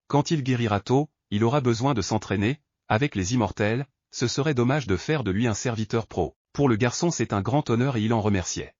Quand il guérira tôt, il aura besoin de s'entraîner, avec les immortels, ce serait dommage de faire de lui un serviteur pro. Pour le garçon c'est un grand honneur et il en remerciait.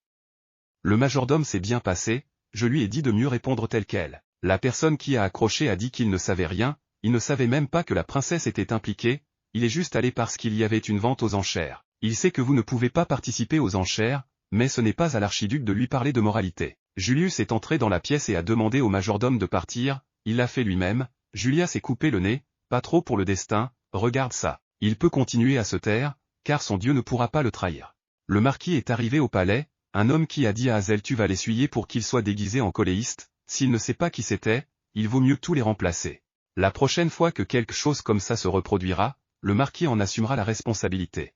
Le majordome s'est bien passé, je lui ai dit de mieux répondre tel quel. La personne qui a accroché a dit qu'il ne savait rien, il ne savait même pas que la princesse était impliquée, il est juste allé parce qu'il y avait une vente aux enchères. Il sait que vous ne pouvez pas participer aux enchères, mais ce n'est pas à l'archiduc de lui parler de moralité. Julius est entré dans la pièce et a demandé au majordome de partir, il l'a fait lui-même, Julia s'est coupé le nez, pas trop pour le destin, regarde ça. Il peut continuer à se taire, car son Dieu ne pourra pas le trahir. Le marquis est arrivé au palais, un homme qui a dit à Hazel tu vas l'essuyer pour qu'il soit déguisé en coléiste, s'il ne sait pas qui c'était, il vaut mieux tous les remplacer. La prochaine fois que quelque chose comme ça se reproduira, le marquis en assumera la responsabilité.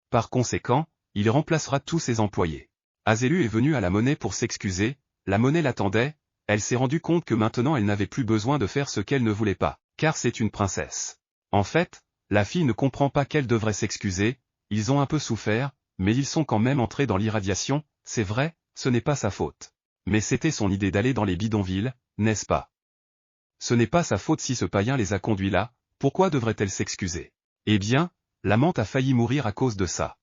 Par conséquent, il remplacera tous ses employés. Azelu est venue à la Monnaie pour s'excuser, la Monnaie l'attendait, elle s'est rendue compte que maintenant elle n'avait plus besoin de faire ce qu'elle ne voulait pas, car c'est une princesse. En fait, la fille ne comprend pas qu'elle devrait s'excuser, ils ont un peu souffert, mais ils sont quand même entrés dans l'irradiation, c'est vrai, ce n'est pas sa faute. Mais c'était son idée d'aller dans les bidonvilles, n'est-ce pas? Ce n'est pas sa faute si ce païen les a conduits là, pourquoi devrait-elle s'excuser? Eh bien, l'amante a failli mourir à cause de ça.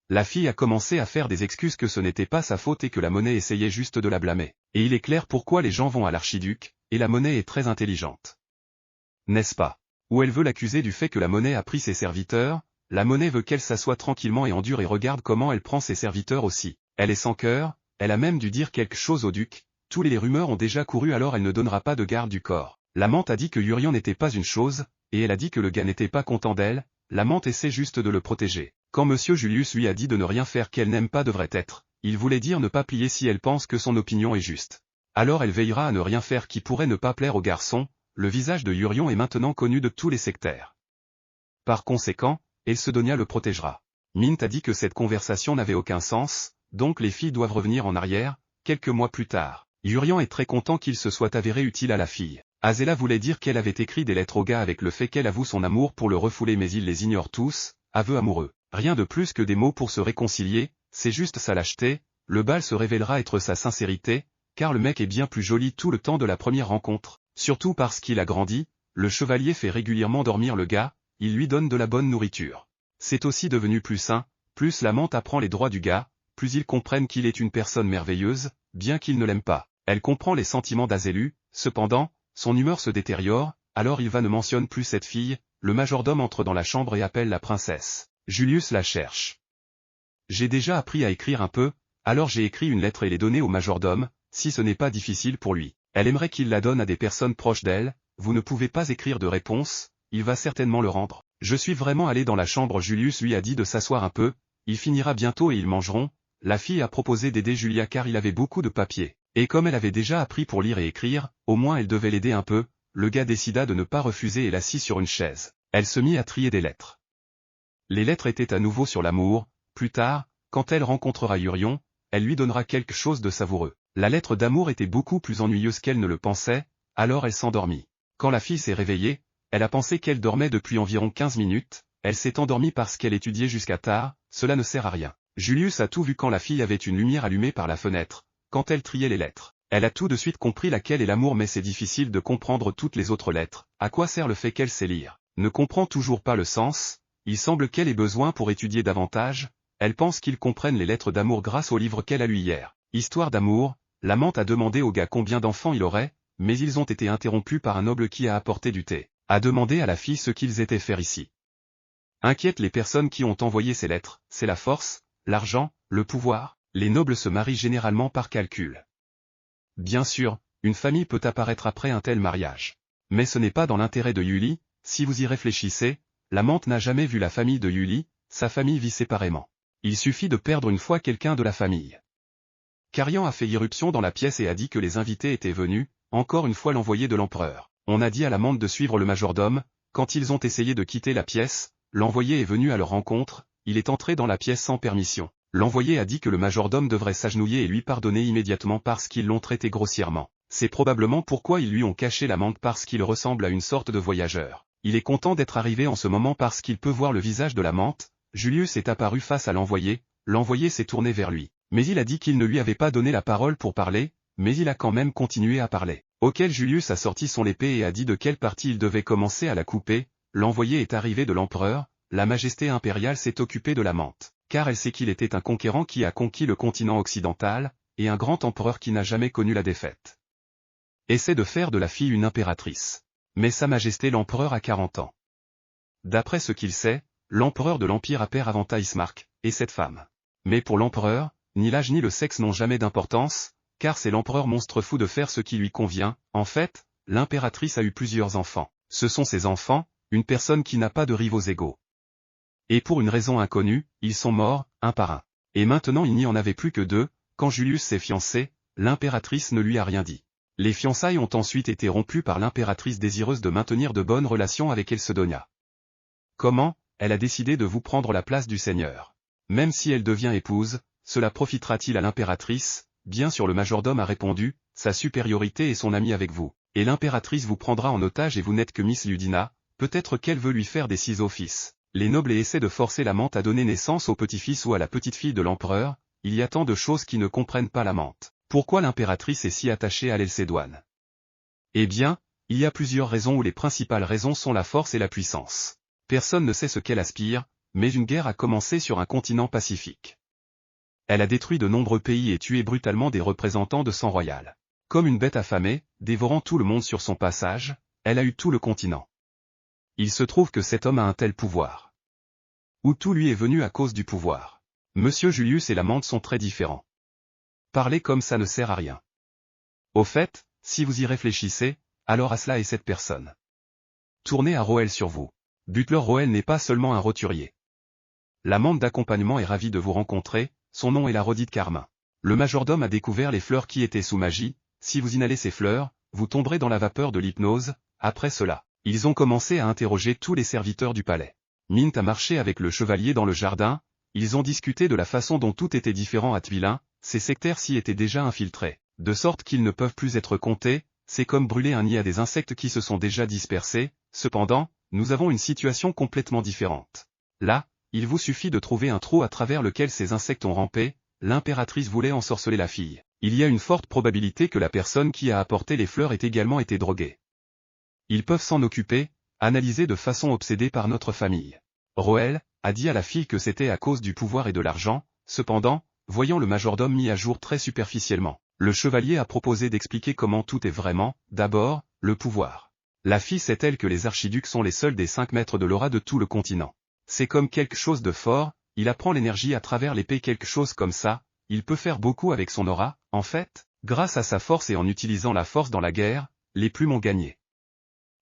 La fille a commencé à faire des excuses que ce n'était pas sa faute et que la Monnaie essayait juste de la blâmer. Et il est clair pourquoi les gens vont à l'archiduc, et la Monnaie est très intelligente. N'est-ce pas? Ou elle veut l'accuser du fait que la Monnaie a pris ses serviteurs, la Monnaie veut qu'elle s'assoie tranquillement et endure et regarde comment elle prend ses serviteurs aussi. Elle est sans cœur, elle a même dû dire quelque chose au duc, tous les rumeurs ont déjà couru alors elle ne donnera pas de garde du corps. L'amante a dit que Yurian n'était pas une chose, et elle a dit que le gars n'était pas content d'elle, l'amante essaie juste de le protéger. Quand Monsieur Julius lui a dit de ne rien faire qu'elle n'aime pas devrait être, il voulait dire ne pas plier si elle pense que son opinion est juste. Alors elle veillera à ne rien faire qui pourrait ne pas plaire au garçon, le visage de Yurian est maintenant connu de tous les sectaires. Par conséquent, Elsedonia le protégera. Mint a dit que cette conversation n'avait aucun sens, donc les filles doivent revenir en arrière, quelques mois plus tard. Yurian est très content qu'il se soit avéré utile à la fille. Azela voulait dire qu'elle avait écrit des lettres au gars avec le fait qu'elle avoue son amour pour le refouler mais il les ignore tous, aveu amoureux. Rien de plus que des mots pour se réconcilier, c'est juste sa lâcheté, le bal se révélera être sa sincérité, car le mec est bien plus joli tout le temps de la première rencontre, surtout parce qu'il a grandi, le chevalier fait régulièrement dormir le gars, il lui donne de la bonne nourriture. C'est aussi devenu plus sain, plus l'amante apprend les droits du gars, plus ils comprennent qu'il est une personne merveilleuse, bien qu'il ne l'aime pas. Elle comprend les sentiments d'Azelu, cependant, son humeur se détériore, alors il va ne mentionne plus cette fille, le majordome entre dans la chambre et appelle la princesse. Julius la cherche. J'ai déjà appris à écrire un peu, alors j'ai écrit une lettre et l'ai donnée au majordome, si ce n'est pas difficile pour lui. Elle aimerait qu'il la donne à des personnes proches d'elle, vous ne pouvez pas écrire de réponse, il va certainement le rendre. Je suis vraiment allé dans la chambre Julius lui a dit de s'asseoir un peu, il finira bientôt et ils mangeront, la fille a proposé d'aider Julia car il avait beaucoup de papiers. Et comme elle avait déjà appris pour lire et écrire, au moins elle devait l'aider un peu, le gars décida de ne pas refuser et l'assit sur une chaise. Elle se mit à trier des lettres. Les lettres étaient à nouveau sur l'amour, plus tard, quand elle rencontrera Yurian, elle lui donnera quelque chose de savoureux. La lettre d'amour était beaucoup plus ennuyeuse qu'elle ne le pensait, alors elle s'endormit. Quand la fille s'est réveillée, Elle a pensé qu'elle dormait depuis environ 15 minutes, elle s'est endormie parce qu'elle étudiait jusqu'à tard, cela ne sert à rien. Julius a tout vu quand la fille avait une lumière allumée par la fenêtre, quand elle triait les lettres. Elle a tout de suite compris laquelle est l'amour, mais c'est difficile de comprendre toutes les autres lettres. À quoi sert le fait qu'elle sait lire? Ne comprend toujours pas le sens, il semble qu'elle ait besoin pour étudier davantage, elle pense qu'ils comprennent les lettres d'amour grâce au livre qu'elle a lu hier. Histoire d'amour, l'amante a demandé au gars combien d'enfants il aurait, mais ils ont été interrompus par un noble qui a apporté du thé, a demandé à la fille ce qu'ils étaient faire ici. Inquiète les personnes qui ont envoyé ces lettres, c'est la force, l'argent, le pouvoir, les nobles se marient généralement par calcul. Bien sûr, une famille peut apparaître après un tel mariage. Mais ce n'est pas dans l'intérêt de Yuli, si vous y réfléchissez, l'amante n'a jamais vu la famille de Yuli, sa famille vit séparément. Il suffit de perdre une fois quelqu'un de la famille. Carian a fait irruption dans la pièce et a dit que les invités étaient venus, encore une fois l'envoyé de l'empereur. On a dit à l'amante de suivre le majordome, quand ils ont essayé de quitter la pièce, l'envoyé est venu à leur rencontre, il est entré dans la pièce sans permission. L'envoyé a dit que le majordome devrait s'agenouiller et lui pardonner immédiatement parce qu'ils l'ont traité grossièrement. C'est probablement pourquoi ils lui ont caché l'amante, parce qu'il ressemble à une sorte de voyageur. Il est content d'être arrivé en ce moment parce qu'il peut voir le visage de l'amante. Julius est apparu face à l'envoyé s'est tourné vers lui. Mais il a dit qu'il ne lui avait pas donné la parole pour parler, mais il a quand même continué à parler. Auquel Julius a sorti son épée et a dit de quelle partie il devait commencer à la couper. L'envoyé est arrivé de l'empereur, la majesté impériale s'est occupée de l'amante, car elle sait qu'il était un conquérant qui a conquis le continent occidental, et un grand empereur qui n'a jamais connu la défaite. Essaie de faire de la fille une impératrice. Mais sa majesté l'empereur a 40 ans. D'après ce qu'il sait, l'empereur de l'Empire a père avant Ismark, et cette femme. Mais pour l'empereur, ni l'âge ni le sexe n'ont jamais d'importance, car c'est l'empereur monstre fou de faire ce qui lui convient. En fait, l'impératrice a eu plusieurs enfants. Ce sont ses enfants, une personne qui n'a pas de rivaux égaux. Et pour une raison inconnue, ils sont morts, un par un. Et maintenant il n'y en avait plus que 2, quand Julius s'est fiancé, l'impératrice ne lui a rien dit. Les fiançailles ont ensuite été rompues par l'impératrice désireuse de maintenir de bonnes relations avec Elsedonia. Comment? Elle a décidé de vous prendre la place du seigneur. Même si elle devient épouse, cela profitera-t-il à l'impératrice? Bien sûr, le majordome a répondu, sa supériorité est son amie avec vous. Et l'impératrice vous prendra en otage et vous n'êtes que Miss Ludina, peut-être qu'elle veut lui faire des ciseaux fils. Les nobles essaient de forcer l'amante à donner naissance au petit-fils ou à la petite-fille de l'empereur, il y a tant de choses qui ne comprennent pas l'amante. Pourquoi l'impératrice est si attachée à l'Elcédoine? Eh bien, il y a plusieurs raisons où les principales raisons sont la force et la puissance. Personne ne sait ce qu'elle aspire, mais une guerre a commencé sur un continent pacifique. Elle a détruit de nombreux pays et tué brutalement des représentants de sang royal. Comme une bête affamée, dévorant tout le monde sur son passage, elle a eu tout le continent. Il se trouve que cet homme a un tel pouvoir. Ou tout lui est venu à cause du pouvoir. Monsieur Julius et l'amante sont très différents. Parler comme ça ne sert à rien. Au fait, si vous y réfléchissez, alors Asla est cette personne. Tournez à Roel sur vous. Butler Roel n'est pas seulement un roturier. L'amante d'accompagnement est ravie de vous rencontrer, son nom est la redite Carmin. Le majordome a découvert les fleurs qui étaient sous magie, si vous inhalez ces fleurs, vous tomberez dans la vapeur de l'hypnose. Après cela, ils ont commencé à interroger tous les serviteurs du palais. Mint a marché avec le chevalier dans le jardin, ils ont discuté de la façon dont tout était différent à Tvilin, ces sectaires s'y étaient déjà infiltrés, de sorte qu'ils ne peuvent plus être comptés, c'est comme brûler un nid à des insectes qui se sont déjà dispersés. Cependant, nous avons une situation complètement différente. Là, il vous suffit de trouver un trou à travers lequel ces insectes ont rampé, l'impératrice voulait ensorceler la fille. Il y a une forte probabilité que la personne qui a apporté les fleurs ait également été droguée. Ils peuvent s'en occuper, analyser de façon obsédée par notre famille. Roel a dit à la fille que c'était à cause du pouvoir et de l'argent, cependant, voyant le majordome mis à jour très superficiellement, le chevalier a proposé d'expliquer comment tout est vraiment. D'abord, le pouvoir. La fille sait-elle que les archiducs sont les seuls des 5 maîtres de l'aura de tout le continent. C'est comme quelque chose de fort, il apprend l'énergie à travers l'épée, quelque chose comme ça, il peut faire beaucoup avec son aura. En fait, grâce à sa force et en utilisant la force dans la guerre, les plumes ont gagné.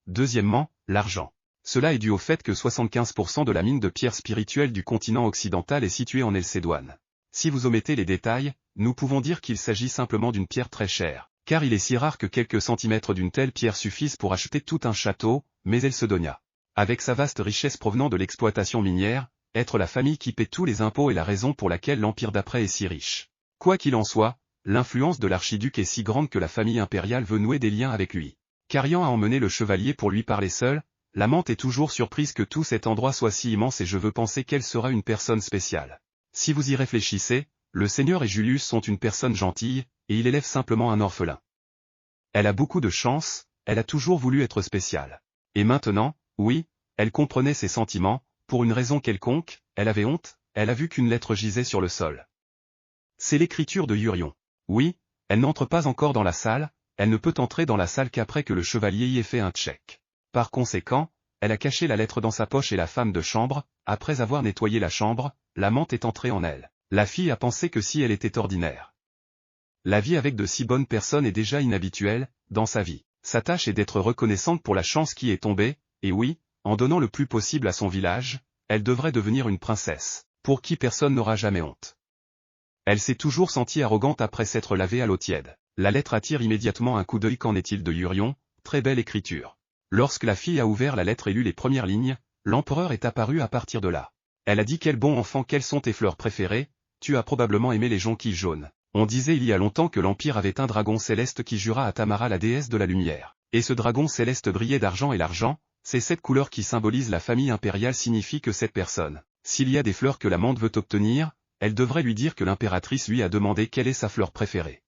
Deuxièmement, l'argent. Cela est dû au fait que 75% de la mine de pierre spirituelle du continent occidental est située en Elcédoine. Si vous omettez les détails, nous pouvons dire qu'il s'agit simplement d'une pierre très chère, car il est si rare que quelques centimètres d'une telle pierre suffisent pour acheter tout un château, mais Elsedonia, avec sa vaste richesse provenant de l'exploitation minière, être la famille qui paie tous les impôts est la raison pour laquelle l'Empire d'après est si riche. Quoi qu'il en soit, l'influence de l'archiduc est si grande que la famille impériale veut nouer des liens avec lui. Carian a emmené le chevalier pour lui parler seul, L'amante est toujours surprise que tout cet endroit soit si immense et je veux penser qu'elle sera une personne spéciale. Si vous y réfléchissez, le Seigneur et Julius sont une personne gentille, et il élève simplement un orphelin. Elle a beaucoup de chance, elle a toujours voulu être spéciale. Et maintenant, oui, elle comprenait ses sentiments, pour une raison quelconque, elle avait honte, elle a vu qu'une lettre gisait sur le sol. C'est l'écriture de Yurion. Oui, elle n'entre pas encore dans la salle, elle ne peut entrer dans la salle qu'après que le chevalier y ait fait un check. Par conséquent, elle a caché la lettre dans sa poche et la femme de chambre, après avoir nettoyé la chambre, l'amante est entrée en elle. La fille a pensé que si elle était ordinaire. La vie avec de si bonnes personnes est déjà inhabituelle, dans sa vie. Sa tâche est d'être reconnaissante pour la chance qui est tombée, et oui, en donnant le plus possible à son village, elle devrait devenir une princesse, pour qui personne n'aura jamais honte. Elle s'est toujours sentie arrogante après s'être lavée à l'eau tiède. La lettre attire immédiatement un coup d'œil. Qu'en est-il de Yurion? Très belle écriture. Lorsque la fille a ouvert la lettre et lu les premières lignes, l'empereur est apparu à partir de là. Elle a dit: quel bon enfant, quelles sont tes fleurs préférées? Tu as probablement aimé les jonquilles jaunes. On disait il y a longtemps que l'Empire avait un dragon céleste qui jura à Tamara, la déesse de la lumière. Et ce dragon céleste brillait d'argent, et l'argent, c'est cette couleur qui symbolise la famille impériale, signifie que cette personne, s'il y a des fleurs que l'amante veut obtenir, elle devrait lui dire que l'impératrice lui a demandé quelle est sa fleur préférée.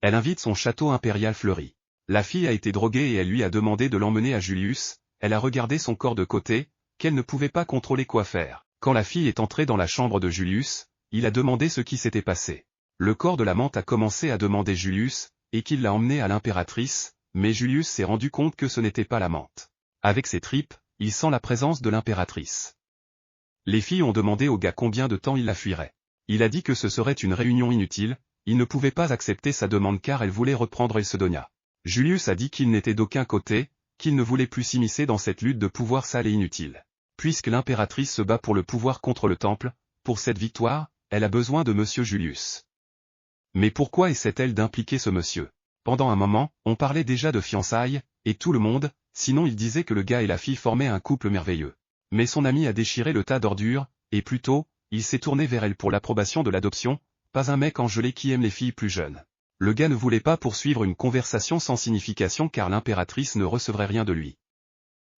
Elle invite son château impérial fleuri. La fille a été droguée et elle lui a demandé de l'emmener à Julius, elle a regardé son corps de côté, qu'elle ne pouvait pas contrôler quoi faire. Quand la fille est entrée dans la chambre de Julius, il a demandé ce qui s'était passé. Le corps de l'amante a commencé à demander Julius, et qu'il l'a emmené à l'impératrice, mais Julius s'est rendu compte que ce n'était pas l'amante. Avec ses tripes, il sent la présence de l'impératrice. Les filles ont demandé au gars combien de temps il la fuirait. Il a dit que ce serait une réunion inutile, il ne pouvait pas accepter sa demande car elle voulait reprendre Elsedonia. Julius a dit qu'il n'était d'aucun côté, qu'il ne voulait plus s'immiscer dans cette lutte de pouvoir sale et inutile. Puisque l'impératrice se bat pour le pouvoir contre le temple, pour cette victoire, elle a besoin de monsieur Julius. Mais pourquoi essaie-t-elle d'impliquer ce monsieur? Pendant un moment, on parlait déjà de fiançailles, et tout le monde, sinon il disait que le gars et la fille formaient un couple merveilleux. Mais son ami a déchiré le tas d'ordures, et plutôt, il s'est tourné vers elle pour l'approbation de l'adoption, pas un mec engelé qui aime les filles plus jeunes. Le gars ne voulait pas poursuivre une conversation sans signification car l'impératrice ne recevrait rien de lui.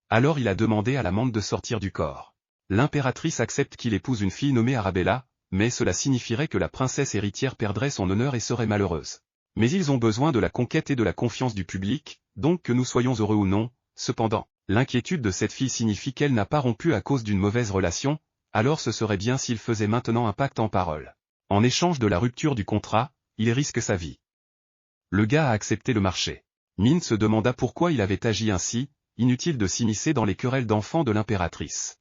Alors il a demandé à l'amante de sortir du corps. L'impératrice accepte qu'il épouse une fille nommée Arabella, mais cela signifierait que la princesse héritière perdrait son honneur et serait malheureuse. Mais ils ont besoin de la conquête et de la confiance du public, donc que nous soyons heureux ou non. Cependant, l'inquiétude de cette fille signifie qu'elle n'a pas rompu à cause d'une mauvaise relation, alors ce serait bien s'il faisait maintenant un pacte en parole. En échange de la rupture du contrat, il risque sa vie. Le gars a accepté le marché. Mint se demanda pourquoi il avait agi ainsi, inutile de s'immiscer dans les querelles d'enfants de l'impératrice.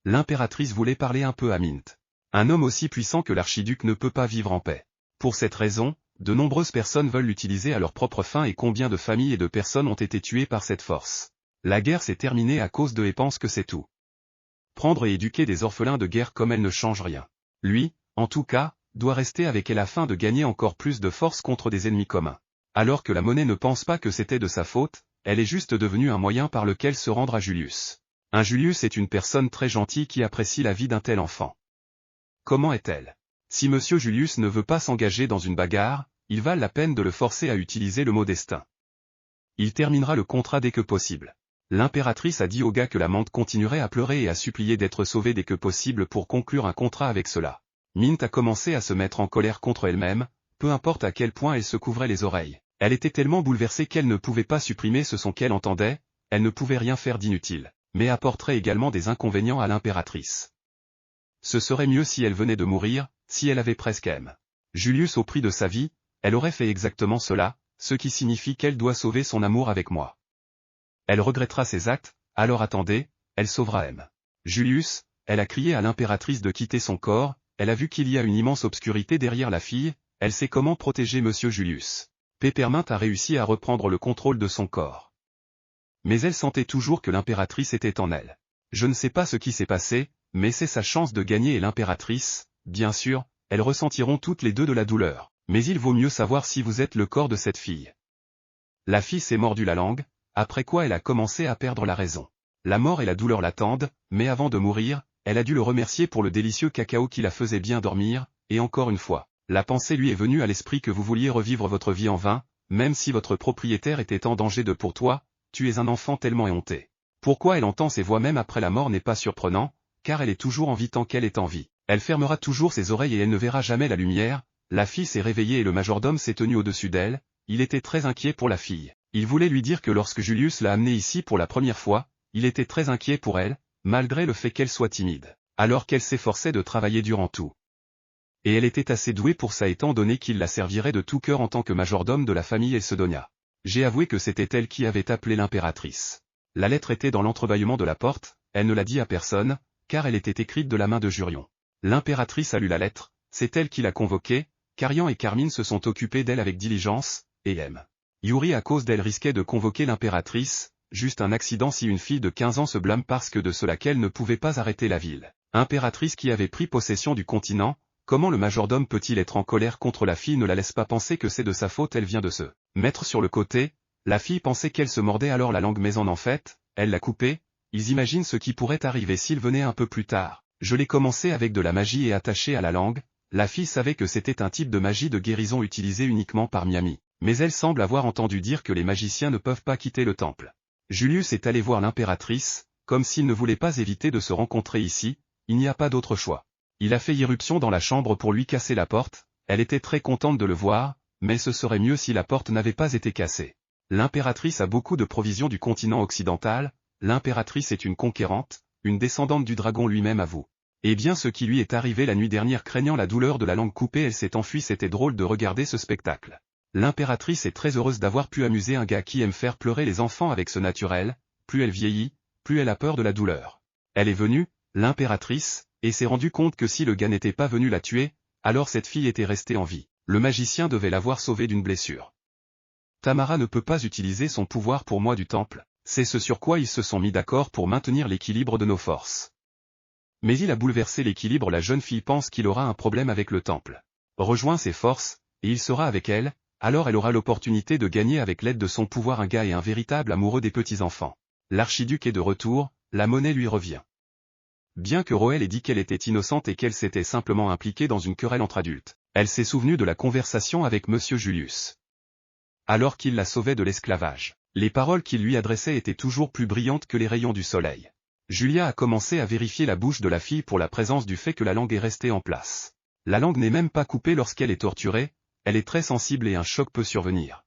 L'impératrice voulait parler un peu à Mint. Un homme aussi puissant que l'archiduc ne peut pas vivre en paix. Pour cette raison, de nombreuses personnes veulent l'utiliser à leur propre fin et combien de familles et de personnes ont été tuées par cette force. La guerre s'est terminée à cause d'eux et pense que c'est tout. Prendre et éduquer des orphelins de guerre comme elle ne change rien. Lui, en tout cas, doit rester avec elle afin de gagner encore plus de force contre des ennemis communs. Alors que la monnaie ne pense pas que c'était de sa faute, elle est juste devenue un moyen par lequel se rendre à Julius. Un Julius est une personne très gentille qui apprécie la vie d'un tel enfant. Comment est-elle? Si monsieur Julius ne veut pas s'engager dans une bagarre, il vale la peine de le forcer à utiliser le mot destin. Il terminera le contrat dès que possible. L'impératrice a dit au gars que l'amante continuerait à pleurer et à supplier d'être sauvée dès que possible pour conclure un contrat avec cela. Mint a commencé à se mettre en colère contre elle-même, peu importe à quel point elle se couvrait les oreilles. Elle était tellement bouleversée qu'elle ne pouvait pas supprimer ce son qu'elle entendait, elle ne pouvait rien faire d'inutile, mais apporterait également des inconvénients à l'impératrice. Ce serait mieux si elle venait de mourir, si elle avait presque aimé Julius au prix de sa vie, elle aurait fait exactement cela, ce qui signifie qu'elle doit sauver son amour avec moi. Elle regrettera ses actes, alors attendez, elle sauvera M. Julius, elle a crié à l'impératrice de quitter son corps, elle a vu qu'il y a une immense obscurité derrière la fille, elle sait comment protéger monsieur Julius. Peppermint a réussi à reprendre le contrôle de son corps. Mais elle sentait toujours que l'impératrice était en elle. Je ne sais pas ce qui s'est passé, mais c'est sa chance de gagner et l'impératrice, bien sûr, elles ressentiront toutes les deux de la douleur, mais il vaut mieux savoir si vous êtes le corps de cette fille. La fille s'est mordu la langue, après quoi elle a commencé à perdre la raison. La mort et la douleur l'attendent, mais avant de mourir, elle a dû le remercier pour le délicieux cacao qui la faisait bien dormir, et encore une fois, la pensée lui est venue à l'esprit que vous vouliez revivre votre vie en vain, même si votre propriétaire était en danger de pour toi, tu es un enfant tellement éhonté. Pourquoi elle entend ses voix même après la mort n'est pas surprenant, car elle est toujours en vie tant qu'elle est en vie. Elle fermera toujours ses oreilles et elle ne verra jamais la lumière. La fille s'est réveillée et le majordome s'est tenu au-dessus d'elle. Il était très inquiet pour la fille. Il voulait lui dire que lorsque Julius l'a amenée ici pour la première fois, il était très inquiet pour elle, malgré le fait qu'elle soit timide, alors qu'elle s'efforçait de travailler durant tout. Et elle était assez douée pour ça étant donné qu'il la servirait de tout cœur en tant que majordome de la famille Elsedonia. J'ai avoué que c'était elle qui avait appelé l'impératrice. La lettre était dans l'entrebâillement de la porte, elle ne l'a dit à personne, car elle était écrite de la main de Jurion. L'impératrice a lu la lettre, c'est elle qui l'a convoquée, Carian et Carmine se sont occupés d'elle avec diligence, et M. Yuri à cause d'elle risquait de convoquer l'impératrice, juste un accident si une fille de 15 ans se blâme parce que de cela qu'elle ne pouvait pas arrêter la ville. Impératrice qui avait pris possession du continent, comment le majordome peut-il être en colère contre la fille? Ne la laisse pas penser que c'est de sa faute, elle vient de se mettre sur le côté. La fille pensait qu'elle se mordait alors la langue mais en fait, elle l'a coupée. Ils imaginent ce qui pourrait arriver s'il venait un peu plus tard. Je l'ai commencé avec de la magie et attaché à la langue. La fille savait que c'était un type de magie de guérison utilisé uniquement par Miami. Mais elle semble avoir entendu dire que les magiciens ne peuvent pas quitter le temple. Julius est allé voir l'impératrice, comme s'il ne voulait pas éviter de se rencontrer ici, il n'y a pas d'autre choix. Il a fait irruption dans la chambre pour lui casser la porte, elle était très contente de le voir, mais ce serait mieux si la porte n'avait pas été cassée. L'impératrice a beaucoup de provisions du continent occidental, l'impératrice est une conquérante, une descendante du dragon lui-même avoue. Eh bien ce qui lui est arrivé la nuit dernière craignant la douleur de la langue coupée elle s'est enfuie, c'était drôle de regarder ce spectacle. L'impératrice est très heureuse d'avoir pu amuser un gars qui aime faire pleurer les enfants avec ce naturel, plus elle vieillit, plus elle a peur de la douleur. Elle est venue, l'impératrice, et s'est rendue compte que si le gars n'était pas venu la tuer, alors cette fille était restée en vie. Le magicien devait l'avoir sauvée d'une blessure. Tamara ne peut pas utiliser son pouvoir pour moi du temple, c'est ce sur quoi ils se sont mis d'accord pour maintenir l'équilibre de nos forces. Mais il a bouleversé l'équilibre, la jeune fille pense qu'il aura un problème avec le temple. Rejoint ses forces, et il sera avec elle, alors elle aura l'opportunité de gagner avec l'aide de son pouvoir un gars et un véritable amoureux des petits-enfants. L'archiduc est de retour, la monnaie lui revient. Bien que Roelle ait dit qu'elle était innocente et qu'elle s'était simplement impliquée dans une querelle entre adultes, elle s'est souvenue de la conversation avec Monsieur Julius. Alors qu'il la sauvait de l'esclavage, les paroles qu'il lui adressait étaient toujours plus brillantes que les rayons du soleil. Julia a commencé à vérifier la bouche de la fille pour la présence du fait que la langue est restée en place. La langue n'est même pas coupée lorsqu'elle est torturée, elle est très sensible et un choc peut survenir.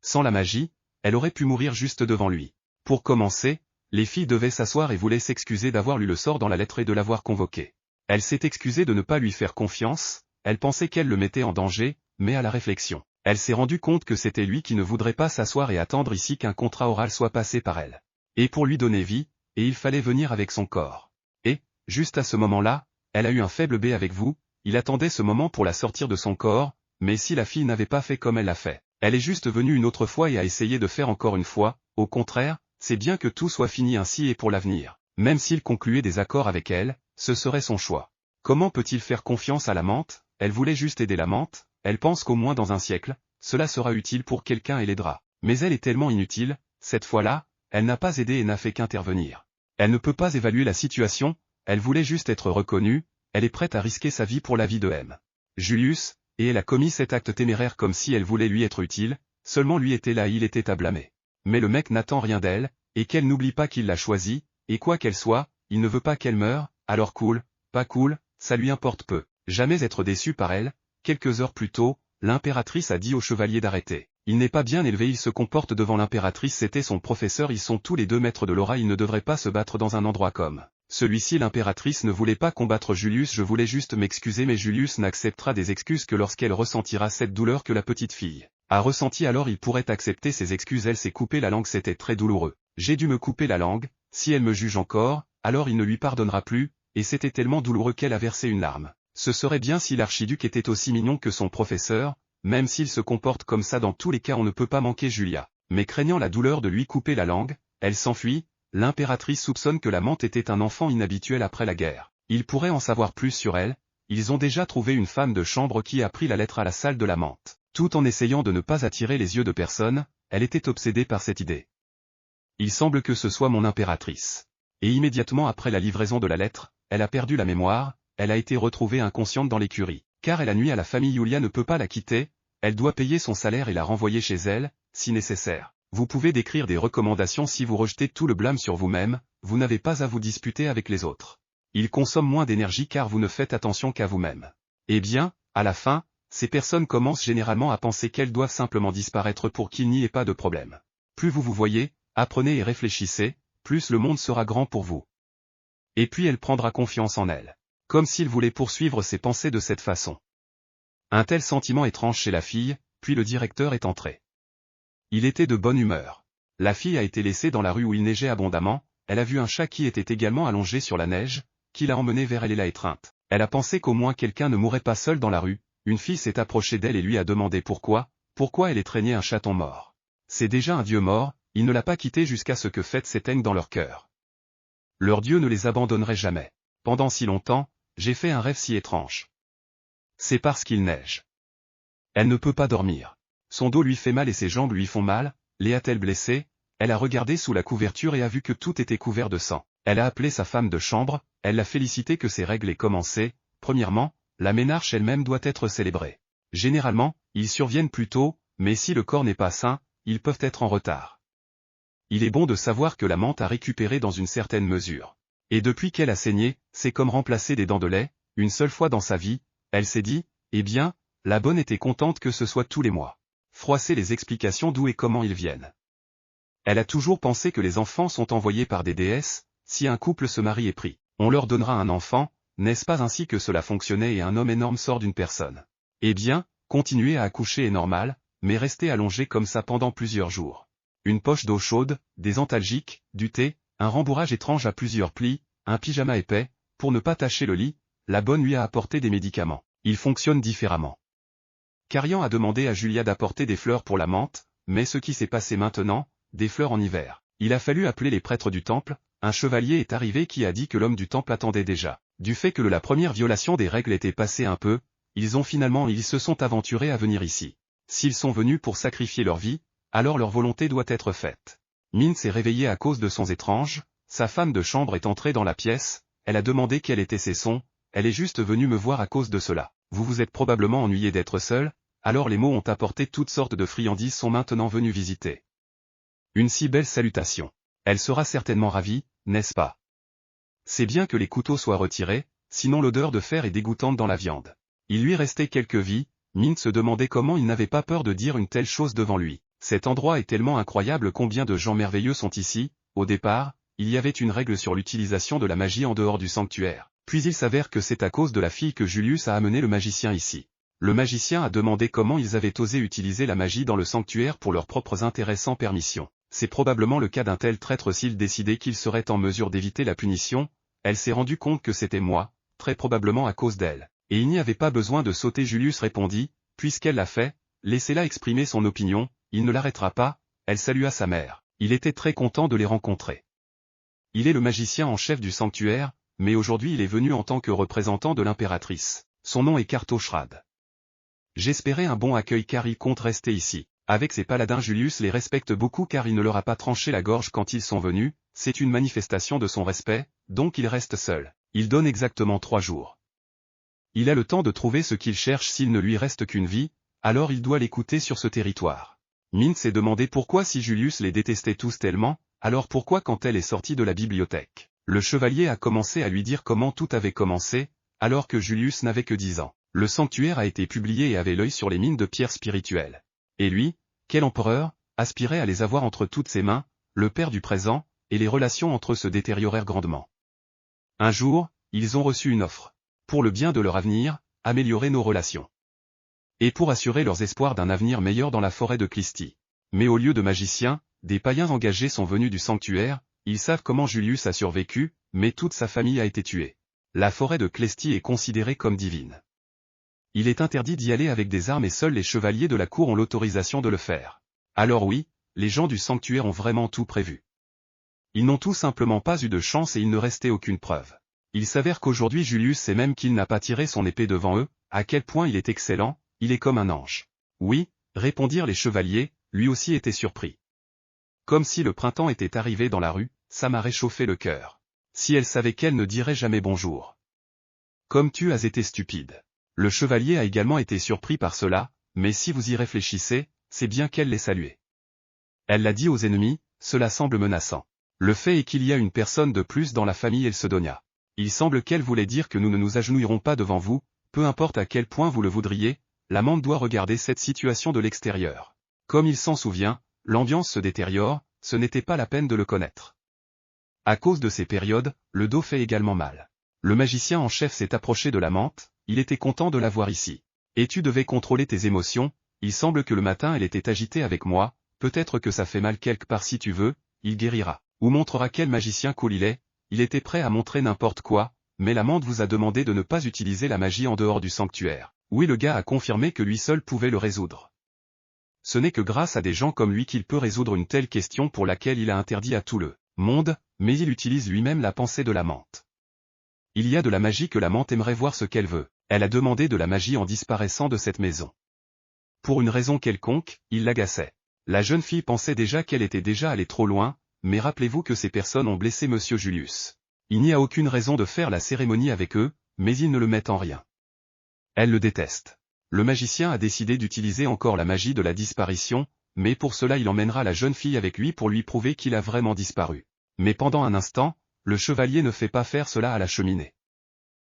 Sans la magie, elle aurait pu mourir juste devant lui. Pour commencer, les filles devaient s'asseoir et voulaient s'excuser d'avoir lu le sort dans la lettre et de l'avoir convoqué. Elle s'est excusée de ne pas lui faire confiance, elle pensait qu'elle le mettait en danger, mais à la réflexion, elle s'est rendue compte que c'était lui qui ne voudrait pas s'asseoir et attendre ici qu'un contrat oral soit passé par elle. Et pour lui donner vie, et il fallait venir avec son corps. Et, juste à ce moment-là, elle a eu un faible B avec vous, il attendait ce moment pour la sortir de son corps, mais si la fille n'avait pas fait comme elle l'a fait, elle est juste venue une autre fois et a essayé de faire encore une fois, au contraire, c'est bien que tout soit fini ainsi et pour l'avenir. Même s'il concluait des accords avec elle, ce serait son choix. Comment peut-il faire confiance à l'amante? Elle voulait juste aider l'amante, elle pense qu'au moins dans un siècle, cela sera utile pour quelqu'un et l'aidera. Mais elle est tellement inutile, cette fois-là, elle n'a pas aidé et n'a fait qu'intervenir. Elle ne peut pas évaluer la situation, elle voulait juste être reconnue, elle est prête à risquer sa vie pour la vie de M. Julius, et elle a commis cet acte téméraire comme si elle voulait lui être utile, seulement lui était là et il était à blâmer. Mais le mec n'attend rien d'elle, et qu'elle n'oublie pas qu'il l'a choisie, et quoi qu'elle soit, il ne veut pas qu'elle meure, alors cool, pas cool, ça lui importe peu. Jamais être déçu par elle. Quelques heures plus tôt, l'impératrice a dit au chevalier d'arrêter. Il n'est pas bien élevé, il se comporte devant l'impératrice, c'était son professeur, ils sont tous les deux maîtres de l'aura, il ne devrait pas se battre dans un endroit comme celui-ci. L'impératrice ne voulait pas combattre Julius, je voulais juste m'excuser, mais Julius n'acceptera des excuses que lorsqu'elle ressentira cette douleur que la petite fille a ressenti, alors il pourrait accepter ses excuses. Elle s'est coupée la langue, c'était très douloureux. J'ai dû me couper la langue, si elle me juge encore, alors il ne lui pardonnera plus, et c'était tellement douloureux qu'elle a versé une larme. Ce serait bien si l'archiduc était aussi mignon que son professeur, même s'il se comporte comme ça dans tous les cas on ne peut pas manquer Julia. Mais craignant la douleur de lui couper la langue, elle s'enfuit. L'impératrice soupçonne que l'amante était un enfant inhabituel après la guerre. Il pourrait en savoir plus sur elle, ils ont déjà trouvé une femme de chambre qui a pris la lettre à la salle de l'amante. Tout en essayant de ne pas attirer les yeux de personne, elle était obsédée par cette idée. Il semble que ce soit mon impératrice. Et immédiatement après la livraison de la lettre, elle a perdu la mémoire, elle a été retrouvée inconsciente dans l'écurie. Car elle a nui à la famille, Yulia ne peut pas la quitter, elle doit payer son salaire et la renvoyer chez elle, si nécessaire. Vous pouvez décrire des recommandations si vous rejetez tout le blâme sur vous-même, vous n'avez pas à vous disputer avec les autres. Ils consomment moins d'énergie car vous ne faites attention qu'à vous-même. Eh bien, à la fin, ces personnes commencent généralement à penser qu'elles doivent simplement disparaître pour qu'il n'y ait pas de problème. Plus vous vous voyez, apprenez et réfléchissez, plus le monde sera grand pour vous. Et puis elle prendra confiance en elle. Comme s'il voulait poursuivre ses pensées de cette façon. Un tel sentiment étrange chez la fille, puis le directeur est entré. Il était de bonne humeur. La fille a été laissée dans la rue où il neigeait abondamment, elle a vu un chat qui était également allongé sur la neige, qui l'a emmené vers elle et l'a étreinte. Elle a pensé qu'au moins quelqu'un ne mourrait pas seul dans la rue, une fille s'est approchée d'elle et lui a demandé pourquoi elle étreignait un chaton mort. C'est déjà un dieu mort, il ne l'a pas quitté jusqu'à ce que fête s'éteigne dans leur cœur. Leur dieu ne les abandonnerait jamais. Pendant si longtemps, j'ai fait un rêve si étrange. C'est parce qu'il neige. Elle ne peut pas dormir. Son dos lui fait mal et ses jambes lui font mal, les a-t-elle blessées? Elle a regardé sous la couverture et a vu que tout était couvert de sang. Elle a appelé sa femme de chambre, elle l'a félicité que ses règles aient commencé. Premièrement, la ménarche elle-même doit être célébrée. Généralement, ils surviennent plus tôt, mais si le corps n'est pas sain, ils peuvent être en retard. Il est bon de savoir que la menthe a récupéré dans une certaine mesure. Et depuis qu'elle a saigné, c'est comme remplacer des dents de lait, une seule fois dans sa vie, elle s'est dit, eh bien, la bonne était contente que ce soit tous les mois. Froisser les explications d'où et comment ils viennent. Elle a toujours pensé que les enfants sont envoyés par des déesses, si un couple se marie et prie, on leur donnera un enfant, n'est-ce pas ainsi que cela fonctionnait et un homme énorme sort d'une personne? Eh bien, continuer à accoucher est normal, mais rester allongé comme ça pendant plusieurs jours. Une poche d'eau chaude, des antalgiques, du thé, un rembourrage étrange à plusieurs plis, un pyjama épais, pour ne pas tacher le lit, la bonne lui a apporté des médicaments. Ils fonctionnent différemment. Carian a demandé à Julia d'apporter des fleurs pour la menthe, mais ce qui s'est passé maintenant, des fleurs en hiver. Il a fallu appeler les prêtres du temple, un chevalier est arrivé qui a dit que l'homme du temple attendait déjà. Du fait que la première violation des règles était passée un peu, ils se sont aventurés à venir ici. S'ils sont venus pour sacrifier leur vie, alors leur volonté doit être faite. Min s'est réveillée à cause de sons étranges, sa femme de chambre est entrée dans la pièce, elle a demandé quels étaient ces sons, elle est juste venue me voir à cause de cela. Vous vous êtes probablement ennuyé d'être seul, alors les mots ont apporté toutes sortes de friandises sont maintenant venus visiter. Une si belle salutation. Elle sera certainement ravie, n'est-ce pas? C'est bien que les couteaux soient retirés, sinon l'odeur de fer est dégoûtante dans la viande. Il lui restait quelques vies, Min se demandait comment il n'avait pas peur de dire une telle chose devant lui. Cet endroit est tellement incroyable, combien de gens merveilleux sont ici. Au départ, il y avait une règle sur l'utilisation de la magie en dehors du sanctuaire. Puis il s'avère que c'est à cause de la fille que Julius a amené le magicien ici. Le magicien a demandé comment ils avaient osé utiliser la magie dans le sanctuaire pour leurs propres intérêts sans permission. C'est probablement le cas d'un tel traître s'il décidait qu'il serait en mesure d'éviter la punition. Elle s'est rendue compte que c'était moi, très probablement à cause d'elle. Et il n'y avait pas besoin de sauter. Julius répondit, puisqu'elle l'a fait, laissez-la exprimer son opinion, il ne l'arrêtera pas. Elle salua sa mère. Il était très content de les rencontrer. Il est le magicien en chef du sanctuaire, mais aujourd'hui il est venu en tant que représentant de l'impératrice. Son nom est Karto Shrad. J'espérais un bon accueil car il compte rester ici. Avec ses paladins, Julius les respecte beaucoup car il ne leur a pas tranché la gorge quand ils sont venus, c'est une manifestation de son respect, donc il reste seul. Il donne exactement 3 jours. Il a le temps de trouver ce qu'il cherche. S'il ne lui reste qu'une vie, alors il doit l'écouter sur ce territoire. Min s'est demandé pourquoi si Julius les détestait tous tellement, alors pourquoi quand elle est sortie de la bibliothèque. Le chevalier a commencé à lui dire comment tout avait commencé, alors que Julius n'avait que 10 ans. Le sanctuaire a été publié et avait l'œil sur les mines de pierres spirituelles. Et lui, quel empereur, aspirait à les avoir entre toutes ses mains, le père du présent, et les relations entre eux se détériorèrent grandement. Un jour, ils ont reçu une offre. Pour le bien de leur avenir, améliorer nos relations. Et pour assurer leurs espoirs d'un avenir meilleur dans la forêt de Clisty. Mais au lieu de magiciens, des païens engagés sont venus du sanctuaire, ils savent comment Julius a survécu, mais toute sa famille a été tuée. La forêt de Clisty est considérée comme divine. Il est interdit d'y aller avec des armes et seuls les chevaliers de la cour ont l'autorisation de le faire. Alors oui, les gens du sanctuaire ont vraiment tout prévu. Ils n'ont tout simplement pas eu de chance et il ne restait aucune preuve. Il s'avère qu'aujourd'hui Julius sait même qu'il n'a pas tiré son épée devant eux, à quel point il est excellent, il est comme un ange. Oui, répondirent les chevaliers, lui aussi était surpris. Comme si le printemps était arrivé dans la rue, ça m'a réchauffé le cœur. Si elle savait qu'elle ne dirait jamais bonjour. Comme tu as été stupide. Le chevalier a également été surpris par cela, mais si vous y réfléchissez, c'est bien qu'elle l'ait salué. Elle l'a dit aux ennemis, cela semble menaçant. Le fait est qu'il y a une personne de plus dans la famille Elsedonia. Il semble qu'elle voulait dire que nous ne nous agenouillerons pas devant vous, peu importe à quel point vous le voudriez, l'amante doit regarder cette situation de l'extérieur. Comme il s'en souvient, l'ambiance se détériore, ce n'était pas la peine de le connaître. À cause de ces périodes, le dos fait également mal. Le magicien en chef s'est approché de l'amante, il était content de la voir ici. Et tu devais contrôler tes émotions, il semble que le matin elle était agitée avec moi, peut-être que ça fait mal quelque part si tu veux, il guérira. Ou montrera quel magicien cool il était prêt à montrer n'importe quoi, mais l'amante vous a demandé de ne pas utiliser la magie en dehors du sanctuaire. Oui, le gars a confirmé que lui seul pouvait le résoudre. Ce n'est que grâce à des gens comme lui qu'il peut résoudre une telle question pour laquelle il a interdit à tout le monde, mais il utilise lui-même la pensée de l'amante. Il y a de la magie que l'amante aimerait voir ce qu'elle veut. Elle a demandé de la magie en disparaissant de cette maison. Pour une raison quelconque, il l'agaçait. La jeune fille pensait déjà qu'elle était déjà allée trop loin, mais rappelez-vous que ces personnes ont blessé Monsieur Julius. Il n'y a aucune raison de faire la cérémonie avec eux, mais ils ne le mettent en rien. Elle le déteste. Le magicien a décidé d'utiliser encore la magie de la disparition, mais pour cela il emmènera la jeune fille avec lui pour lui prouver qu'il a vraiment disparu. Mais pendant un instant, le chevalier ne fait pas faire cela à la cheminée.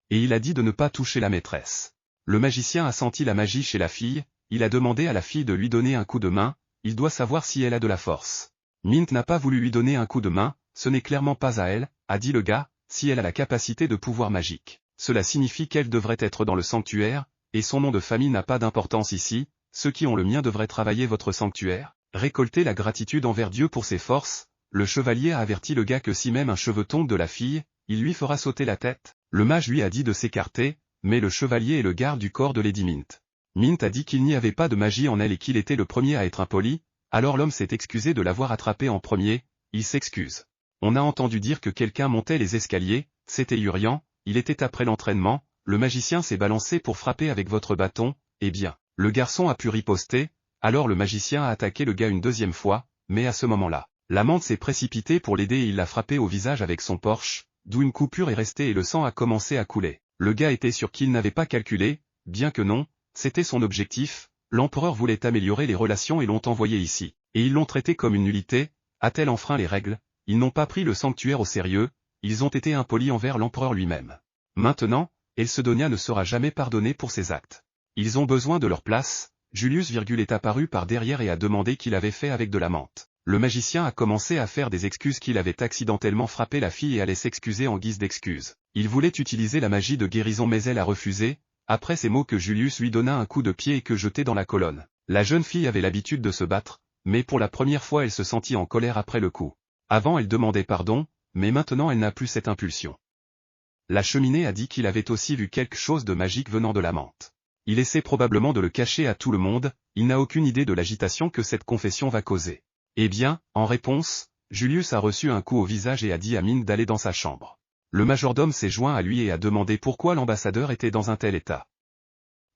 Et il a dit de ne pas toucher la maîtresse. Le magicien a senti la magie chez la fille, il a demandé à la fille de lui donner un coup de main, il doit savoir si elle a de la force. Mint n'a pas voulu lui donner un coup de main, ce n'est clairement pas à elle, a dit le gars, si elle a la capacité de pouvoir magique. Cela signifie qu'elle devrait être dans le sanctuaire, et son nom de famille n'a pas d'importance ici, ceux qui ont le mien devraient travailler votre sanctuaire, récolter la gratitude envers Dieu pour ses forces. Le chevalier a averti le gars que si même un cheveu tombe de la fille, il lui fera sauter la tête. Le mage lui a dit de s'écarter, mais le chevalier est le garde du corps de Lady Mint. Mint a dit qu'il n'y avait pas de magie en elle et qu'il était le premier à être impoli, alors l'homme s'est excusé de l'avoir attrapé en premier, il s'excuse. On a entendu dire que quelqu'un montait les escaliers, c'était Urian, il était après l'entraînement, le magicien s'est balancé pour frapper avec votre bâton, eh bien, le garçon a pu riposter, alors le magicien a attaqué le gars une deuxième fois, mais à ce moment-là, l'amante s'est précipitée pour l'aider et il l'a frappé au visage avec son porche, d'où une coupure est restée et le sang a commencé à couler. Le gars était sûr qu'il n'avait pas calculé, bien que non, c'était son objectif, l'empereur voulait améliorer les relations et l'ont envoyé ici, et ils l'ont traité comme une nullité, a-t-elle enfreint les règles, ils n'ont pas pris le sanctuaire au sérieux, ils ont été impolis envers l'empereur lui-même. Maintenant, Elsedonia ne sera jamais pardonné pour ses actes. Ils ont besoin de leur place, Julius est apparu par derrière et a demandé qu'il avait fait avec de la menthe. Le magicien a commencé à faire des excuses qu'il avait accidentellement frappé la fille et allait s'excuser en guise d'excuse. Il voulait utiliser la magie de guérison mais elle a refusé, après ces mots que Julius lui donna un coup de pied et que jeté dans la colonne. La jeune fille avait l'habitude de se battre, mais pour la première fois elle se sentit en colère après le coup. Avant elle demandait pardon, mais maintenant elle n'a plus cette impulsion. La cheminée a dit qu'il avait aussi vu quelque chose de magique venant de la menthe. Il essaie probablement de le cacher à tout le monde, il n'a aucune idée de l'agitation que cette confession va causer. Eh bien, en réponse, Julius a reçu un coup au visage et a dit à Mint d'aller dans sa chambre. Le majordome s'est joint à lui et a demandé pourquoi l'ambassadeur était dans un tel état.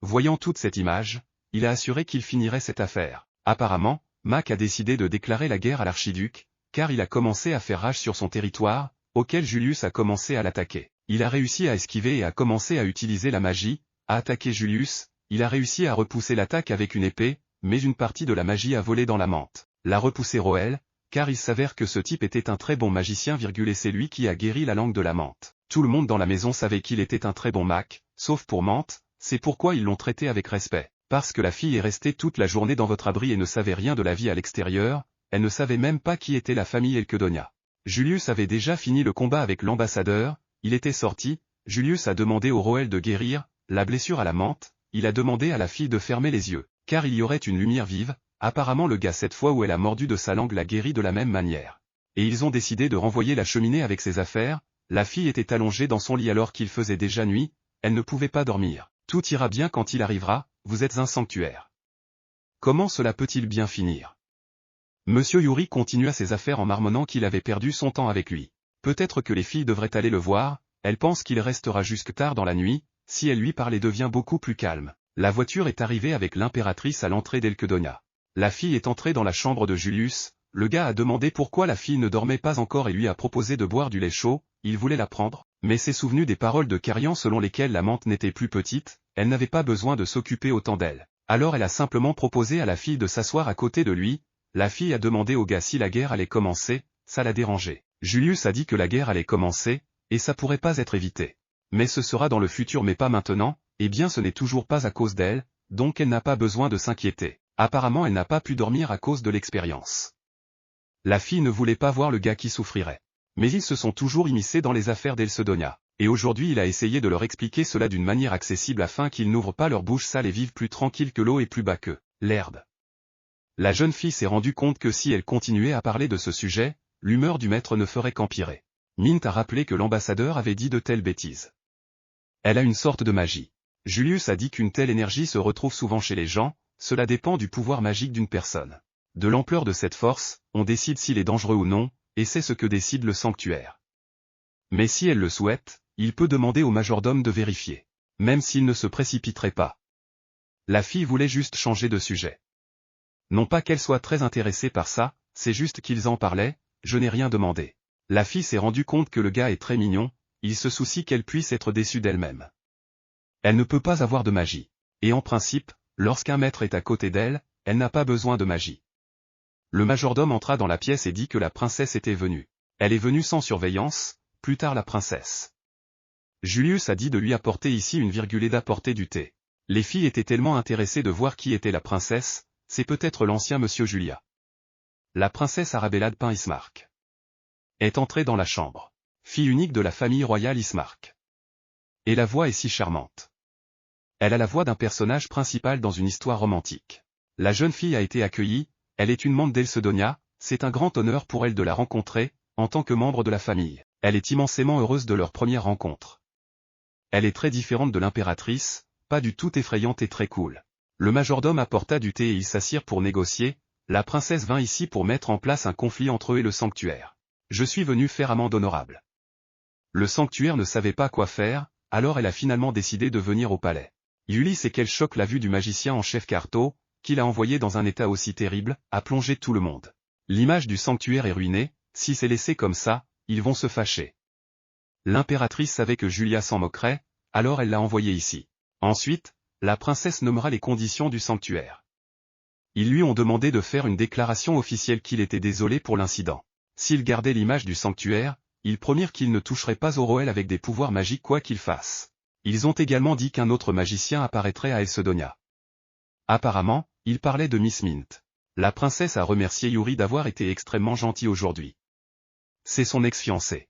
Voyant toute cette image, il a assuré qu'il finirait cette affaire. Apparemment, Mac a décidé de déclarer la guerre à l'archiduc, car il a commencé à faire rage sur son territoire, auquel Julius a commencé à l'attaquer. Il a réussi à esquiver et a commencé à utiliser la magie, à attaquer Julius, il a réussi à repousser l'attaque avec une épée, mais une partie de la magie a volé dans la menthe. L'a repoussé Roel, car il s'avère que ce type était un très bon magicien et c'est lui qui a guéri la langue de la menthe. Tout le monde dans la maison savait qu'il était un très bon Mac, sauf pour Menthe, c'est pourquoi ils l'ont traité avec respect. Parce que la fille est restée toute la journée dans votre abri et ne savait rien de la vie à l'extérieur, elle ne savait même pas qui était la famille Elkedonia. Julius avait déjà fini le combat avec l'ambassadeur, il était sorti, Julius a demandé au Roel de guérir la blessure à la menthe, il a demandé à la fille de fermer les yeux, car il y aurait une lumière vive. Apparemment le gars cette fois où elle a mordu de sa langue l'a guéri de la même manière. Et ils ont décidé de renvoyer la cheminée avec ses affaires, la fille était allongée dans son lit alors qu'il faisait déjà nuit, elle ne pouvait pas dormir. Tout ira bien quand il arrivera, vous êtes un sanctuaire. Comment cela peut-il bien finir? Monsieur Yuri continua ses affaires en marmonnant qu'il avait perdu son temps avec lui. Peut-être que les filles devraient aller le voir, elle pense qu'il restera jusque tard dans la nuit, si elle lui parle et devient beaucoup plus calme. La voiture est arrivée avec l'impératrice à l'entrée d'Elkedonia. La fille est entrée dans la chambre de Julius, le gars a demandé pourquoi la fille ne dormait pas encore et lui a proposé de boire du lait chaud, il voulait la prendre, mais s'est souvenu des paroles de Carian selon lesquelles la menthe n'était plus petite, elle n'avait pas besoin de s'occuper autant d'elle. Alors elle a simplement proposé à la fille de s'asseoir à côté de lui, La fille a demandé au gars si la guerre allait commencer, ça l'a dérangé. Julius a dit que la guerre allait commencer, et ça pourrait pas être évité. Mais ce sera dans le futur mais pas maintenant, eh bien ce n'est toujours pas à cause d'elle, donc elle n'a pas besoin de s'inquiéter. Apparemment elle n'a pas pu dormir à cause de l'expérience. La fille ne voulait pas voir le gars qui souffrirait. Mais ils se sont toujours immiscés dans les affaires d'Elsedonia. Et aujourd'hui il a essayé de leur expliquer cela d'une manière accessible afin qu'ils n'ouvrent pas leur bouche sale et vivent plus tranquilles que l'eau et plus bas que l'herbe. La jeune fille s'est rendue compte que si elle continuait à parler de ce sujet, l'humeur du maître ne ferait qu'empirer. Mint a rappelé que l'ambassadeur avait dit de telles bêtises. Elle a une sorte de magie. Julius a dit qu'une telle énergie se retrouve souvent chez les gens, cela dépend du pouvoir magique d'une personne. De l'ampleur de cette force, on décide s'il est dangereux ou non, et c'est ce que décide le sanctuaire. Mais si elle le souhaite, il peut demander au majordome de vérifier. Même s'il ne se précipiterait pas. La fille voulait juste changer de sujet. Non pas qu'elle soit très intéressée par ça, c'est juste qu'ils en parlaient, je n'ai rien demandé. La fille s'est rendue compte que le gars est très mignon, il se soucie qu'elle puisse être déçue d'elle-même. Elle ne peut pas avoir de magie. Et en principe, lorsqu'un maître est à côté d'elle, elle n'a pas besoin de magie. Le majordome entra dans la pièce et dit que la princesse était venue. Elle est venue sans surveillance, plus tard la princesse. Julius a dit de lui apporter ici une virgule et d'apporter du thé. Les filles étaient tellement intéressées de voir qui était la princesse, c'est peut-être l'ancien monsieur Julia. La princesse Arabella de Pin-Ismark est entrée dans la chambre. Fille unique de la famille royale Ismark. Et la voix est si charmante. Elle a la voix d'un personnage principal dans une histoire romantique. La jeune fille a été accueillie, elle est une membre d'Elsedonia, c'est un grand honneur pour elle de la rencontrer, en tant que membre de la famille. Elle est immensément heureuse de leur première rencontre. Elle est très différente de l'impératrice, pas du tout effrayante et très cool. Le majordome apporta du thé et ils s'assirent pour négocier, la princesse vint ici pour mettre en place un conflit entre eux et le sanctuaire. Je suis venu faire amende honorable. Le sanctuaire ne savait pas quoi faire, alors elle a finalement décidé de venir au palais. Ulysse et quel choc la vue du magicien en chef Carto, qu'il a envoyé dans un état aussi terrible, a plongé tout le monde. L'image du sanctuaire est ruinée, si c'est laissé comme ça, ils vont se fâcher. L'impératrice savait que Julia s'en moquerait, alors elle l'a envoyé ici. Ensuite, la princesse nommera les conditions du sanctuaire. Ils lui ont demandé de faire une déclaration officielle qu'il était désolé pour l'incident. S'il gardait l'image du sanctuaire, ils promirent qu'ils ne toucheraient pas au Roel avec des pouvoirs magiques quoi qu'ils fassent. Ils ont également dit qu'un autre magicien apparaîtrait à Elsedonia. Apparemment, ils parlaient de Miss Mint. La princesse a remercié Yuri d'avoir été extrêmement gentil aujourd'hui. C'est son ex-fiancé.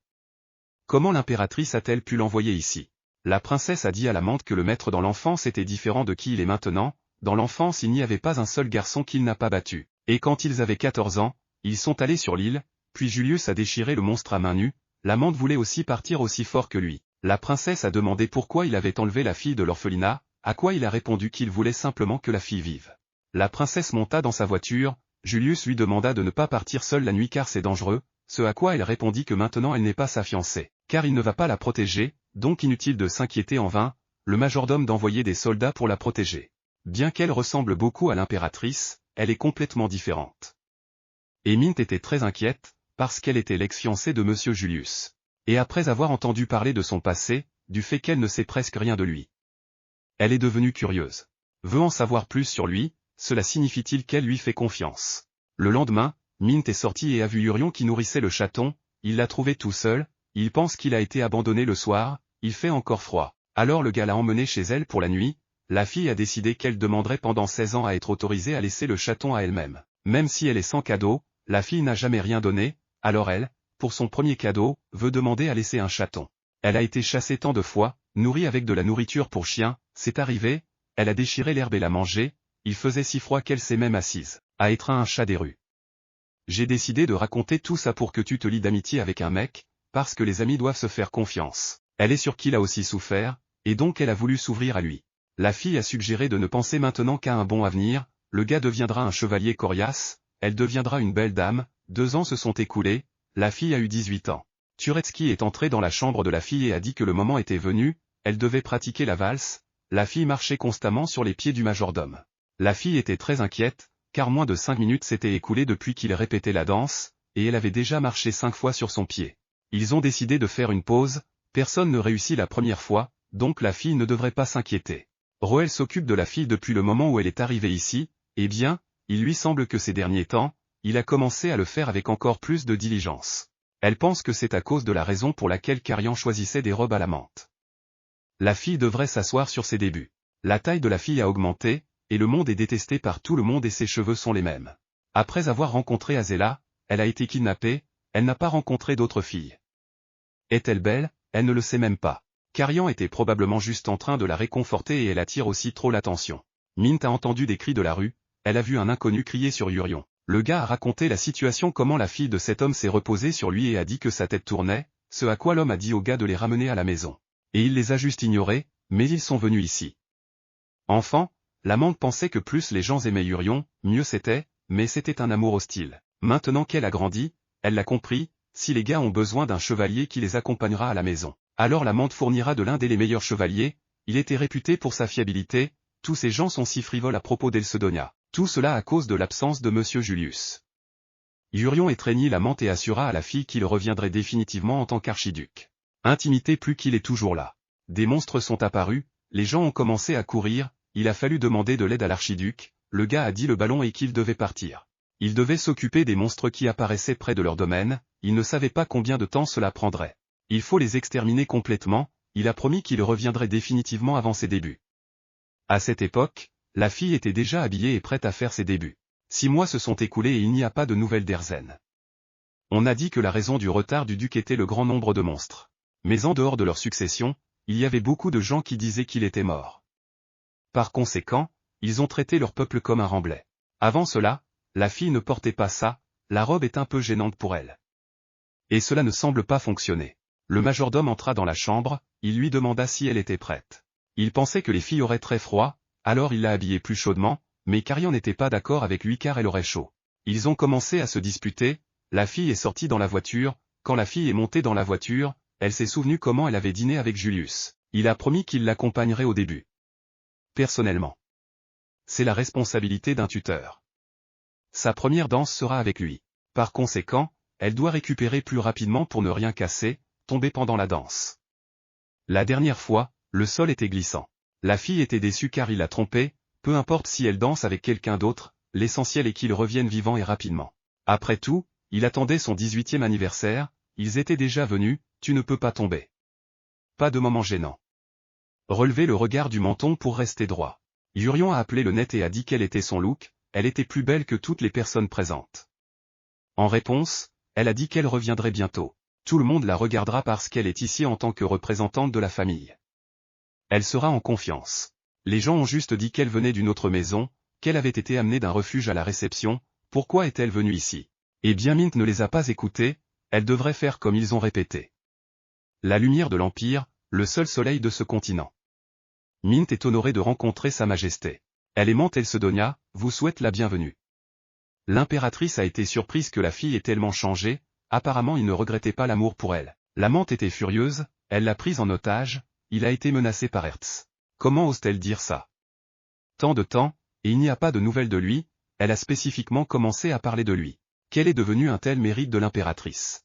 Comment l'impératrice a-t-elle pu l'envoyer ici? La princesse a dit à l'amante que le maître dans l'enfance était différent de qui il est maintenant, dans l'enfance il n'y avait pas un seul garçon qu'il n'a pas battu, et quand ils avaient 14 ans, ils sont allés sur l'île, puis Julius a déchiré le monstre à main nue, l'amante voulait aussi partir aussi fort que lui. La princesse a demandé pourquoi il avait enlevé la fille de l'orphelinat, à quoi il a répondu qu'il voulait simplement que la fille vive. La princesse monta dans sa voiture, Julius lui demanda de ne pas partir seule la nuit car c'est dangereux, ce à quoi elle répondit que maintenant elle n'est pas sa fiancée, car il ne va pas la protéger, donc inutile de s'inquiéter en vain, le majordome d'envoyer des soldats pour la protéger. Bien qu'elle ressemble beaucoup à l'impératrice, elle est complètement différente. Et Mint était très inquiète, parce qu'elle était l'ex-fiancée de monsieur Julius. Et après avoir entendu parler de son passé, du fait qu'elle ne sait presque rien de lui. Elle est devenue curieuse. Veut en savoir plus sur lui, cela signifie-t-il qu'elle lui fait confiance? Le lendemain, Mint est sorti et a vu Urion qui nourrissait le chaton, il l'a trouvé tout seul, il pense qu'il a été abandonné le soir, il fait encore froid. Alors le gars l'a emmené chez elle pour la nuit, la fille a décidé qu'elle demanderait pendant 16 ans à être autorisée à laisser le chaton à elle-même. Même si elle est sans cadeau, la fille n'a jamais rien donné, alors elle, pour son premier cadeau, veut demander à laisser un chaton. Elle a été chassée tant de fois, nourrie avec de la nourriture pour chien, c'est arrivé, elle a déchiré l'herbe et l'a mangée, il faisait si froid qu'elle s'est même assise, à étreindre un chat des rues. J'ai décidé de raconter tout ça pour que tu te lis d'amitié avec un mec, parce que les amis doivent se faire confiance. Elle est sûre qu'il a aussi souffert, et donc elle a voulu s'ouvrir à lui. La fille a suggéré de ne penser maintenant qu'à un bon avenir, le gars deviendra un chevalier coriace, elle deviendra une belle dame, 2 ans se sont écoulés, la fille a eu 18 ans. Turetsky est entré dans la chambre de la fille et a dit que le moment était venu, elle devait pratiquer la valse, la fille marchait constamment sur les pieds du majordome. La fille était très inquiète, car moins de 5 minutes s'étaient écoulées depuis qu'il répétait la danse, et elle avait déjà marché 5 fois sur son pied. Ils ont décidé de faire une pause, personne ne réussit la première fois, donc la fille ne devrait pas s'inquiéter. Roel s'occupe de la fille depuis le moment où elle est arrivée ici, eh bien, il lui semble que ces derniers temps, il a commencé à le faire avec encore plus de diligence. Elle pense que c'est à cause de la raison pour laquelle Carian choisissait des robes à la menthe. La fille devrait s'asseoir sur ses débuts. La taille de la fille a augmenté, et le monde est détesté par tout le monde et ses cheveux sont les mêmes. Après avoir rencontré Azela, elle a été kidnappée, elle n'a pas rencontré d'autres filles. Est-elle belle? Elle ne le sait même pas. Carian était probablement juste en train de la réconforter et elle attire aussi trop l'attention. Mint a entendu des cris de la rue, elle a vu un inconnu crier sur Yurion. Le gars a raconté la situation, comment la fille de cet homme s'est reposée sur lui et a dit que sa tête tournait, ce à quoi l'homme a dit au gars de les ramener à la maison. Et il les a juste ignorés, mais ils sont venus ici. Enfant, l'amante pensait que plus les gens aimaient Yurion, mieux c'était, mais c'était un amour hostile. Maintenant qu'elle a grandi, elle l'a compris, si les gars ont besoin d'un chevalier qui les accompagnera à la maison, alors l'amante fournira de l'un des meilleurs chevaliers, il était réputé pour sa fiabilité, tous ces gens sont si frivoles à propos d'Elsedonia, tout cela à cause de l'absence de Monsieur Julius. Yurion étreignit l'amante et assura à la fille qu'il reviendrait définitivement en tant qu'archiduc. Intimité plus qu'il est toujours là. Des monstres sont apparus, les gens ont commencé à courir, il a fallu demander de l'aide à l'archiduc, le gars a dit le ballon et qu'il devait partir. Il devait s'occuper des monstres qui apparaissaient près de leur domaine, il ne savait pas combien de temps cela prendrait. Il faut les exterminer complètement, il a promis qu'il reviendrait définitivement avant ses débuts. À cette époque, la fille était déjà habillée et prête à faire ses débuts. 6 mois se sont écoulés et il n'y a pas de nouvelles d'Erzen. On a dit que la raison du retard du duc était le grand nombre de monstres. Mais en dehors de leur succession, il y avait beaucoup de gens qui disaient qu'il était mort. Par conséquent, ils ont traité leur peuple comme un remblai. Avant cela, la fille ne portait pas ça, la robe est un peu gênante pour elle. Et cela ne semble pas fonctionner. Le majordome entra dans la chambre, il lui demanda si elle était prête. Il pensait que les filles auraient très froid, alors il l'a habillée plus chaudement, mais Carian n'était pas d'accord avec lui car elle aurait chaud. Ils ont commencé à se disputer, la fille est sortie dans la voiture, quand la fille est montée dans la voiture, elle s'est souvenue comment elle avait dîné avec Julius. Il a promis qu'il l'accompagnerait au début. Personnellement. C'est la responsabilité d'un tuteur. Sa première danse sera avec lui. Par conséquent, elle doit récupérer plus rapidement pour ne rien casser, tomber pendant la danse. La dernière fois, le sol était glissant. La fille était déçue car il l'a trompée, peu importe si elle danse avec quelqu'un d'autre, l'essentiel est qu'il revienne vivant et rapidement. Après tout, il attendait son 18e anniversaire, ils étaient déjà venus, tu ne peux pas tomber. Pas de moment gênant. Relevez le regard du menton pour rester droit. Yurion a appelé le net et a dit quel était son look, elle était plus belle que toutes les personnes présentes. En réponse, elle a dit qu'elle reviendrait bientôt. Tout le monde la regardera parce qu'elle est ici en tant que représentante de la famille. Elle sera en confiance. Les gens ont juste dit qu'elle venait d'une autre maison, qu'elle avait été amenée d'un refuge à la réception, pourquoi est-elle venue ici? Eh bien Mint ne les a pas écoutés, elle devrait faire comme ils ont répété. La lumière de l'Empire, le seul soleil de ce continent. Mint est honoré de rencontrer Sa Majesté. Elle aimante Elsedonia, vous souhaite la bienvenue. L'impératrice a été surprise que la fille ait tellement changé, apparemment il ne regrettait pas l'amour pour elle. L'amante était furieuse, elle l'a prise en otage, il a été menacé par Hertz. Comment ose-t-elle dire ça? Tant de temps, et il n'y a pas de nouvelles de lui, elle a spécifiquement commencé à parler de lui. Quel est devenu un tel mérite de l'impératrice?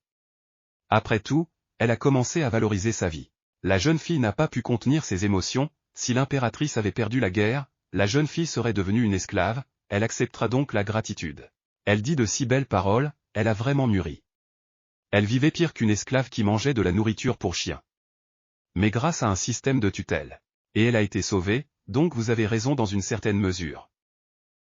Après tout, elle a commencé à valoriser sa vie. La jeune fille n'a pas pu contenir ses émotions, si l'impératrice avait perdu la guerre, la jeune fille serait devenue une esclave, elle acceptera donc la gratitude. Elle dit de si belles paroles, elle a vraiment mûri. Elle vivait pire qu'une esclave qui mangeait de la nourriture pour chien. Mais grâce à un système de tutelle. Et elle a été sauvée, donc vous avez raison dans une certaine mesure.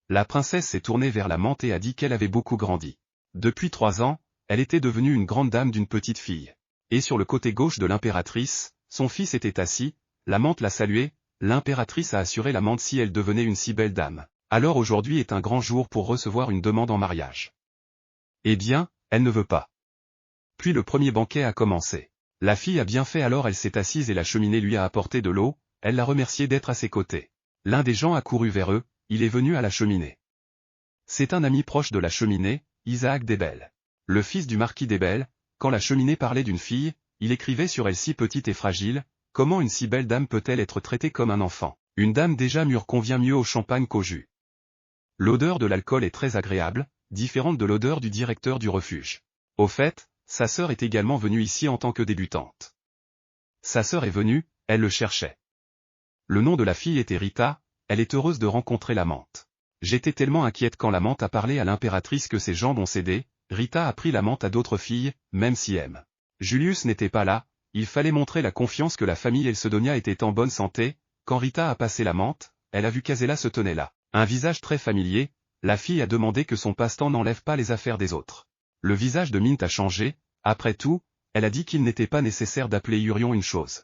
La princesse s'est tournée vers l'amante et a dit qu'elle avait beaucoup grandi. Depuis 3 ans, elle était devenue une grande dame d'une petite fille. Et sur le côté gauche de l'impératrice, son fils était assis, l'amante l'a salué, l'impératrice a assuré l'amante si elle devenait une si belle dame. Alors aujourd'hui est un grand jour pour recevoir une demande en mariage. Eh bien, elle ne veut pas. Puis le premier banquet a commencé. La fille a bien fait alors elle s'est assise et la cheminée lui a apporté de l'eau, elle l'a remercié d'être à ses côtés. L'un des gens a couru vers eux, il est venu à la cheminée. C'est un ami proche de la cheminée, Isaac Debel. Le fils du marquis Debel, quand la cheminée parlait d'une fille, il écrivait sur elle si petite et fragile, comment une si belle dame peut-elle être traitée comme un enfant? Une dame déjà mûre convient mieux au champagne qu'au jus. L'odeur de l'alcool est très agréable, différente de l'odeur du directeur du refuge. Au fait, sa sœur est également venue ici en tant que débutante. Sa sœur est venue, elle le cherchait. Le nom de la fille était Rita, elle est heureuse de rencontrer l'amante. J'étais tellement inquiète quand la menthe a parlé à l'impératrice que ses jambes ont cédé. Rita a pris la menthe à d'autres filles, même si M. Julius n'était pas là, il fallait montrer la confiance que la famille Elsedonia était en bonne santé. Quand Rita a passé la menthe, elle a vu qu'Azela se tenait là. Un visage très familier, la fille a demandé que son passe-temps n'enlève pas les affaires des autres. Le visage de Mint a changé, après tout, elle a dit qu'il n'était pas nécessaire d'appeler Urion une chose.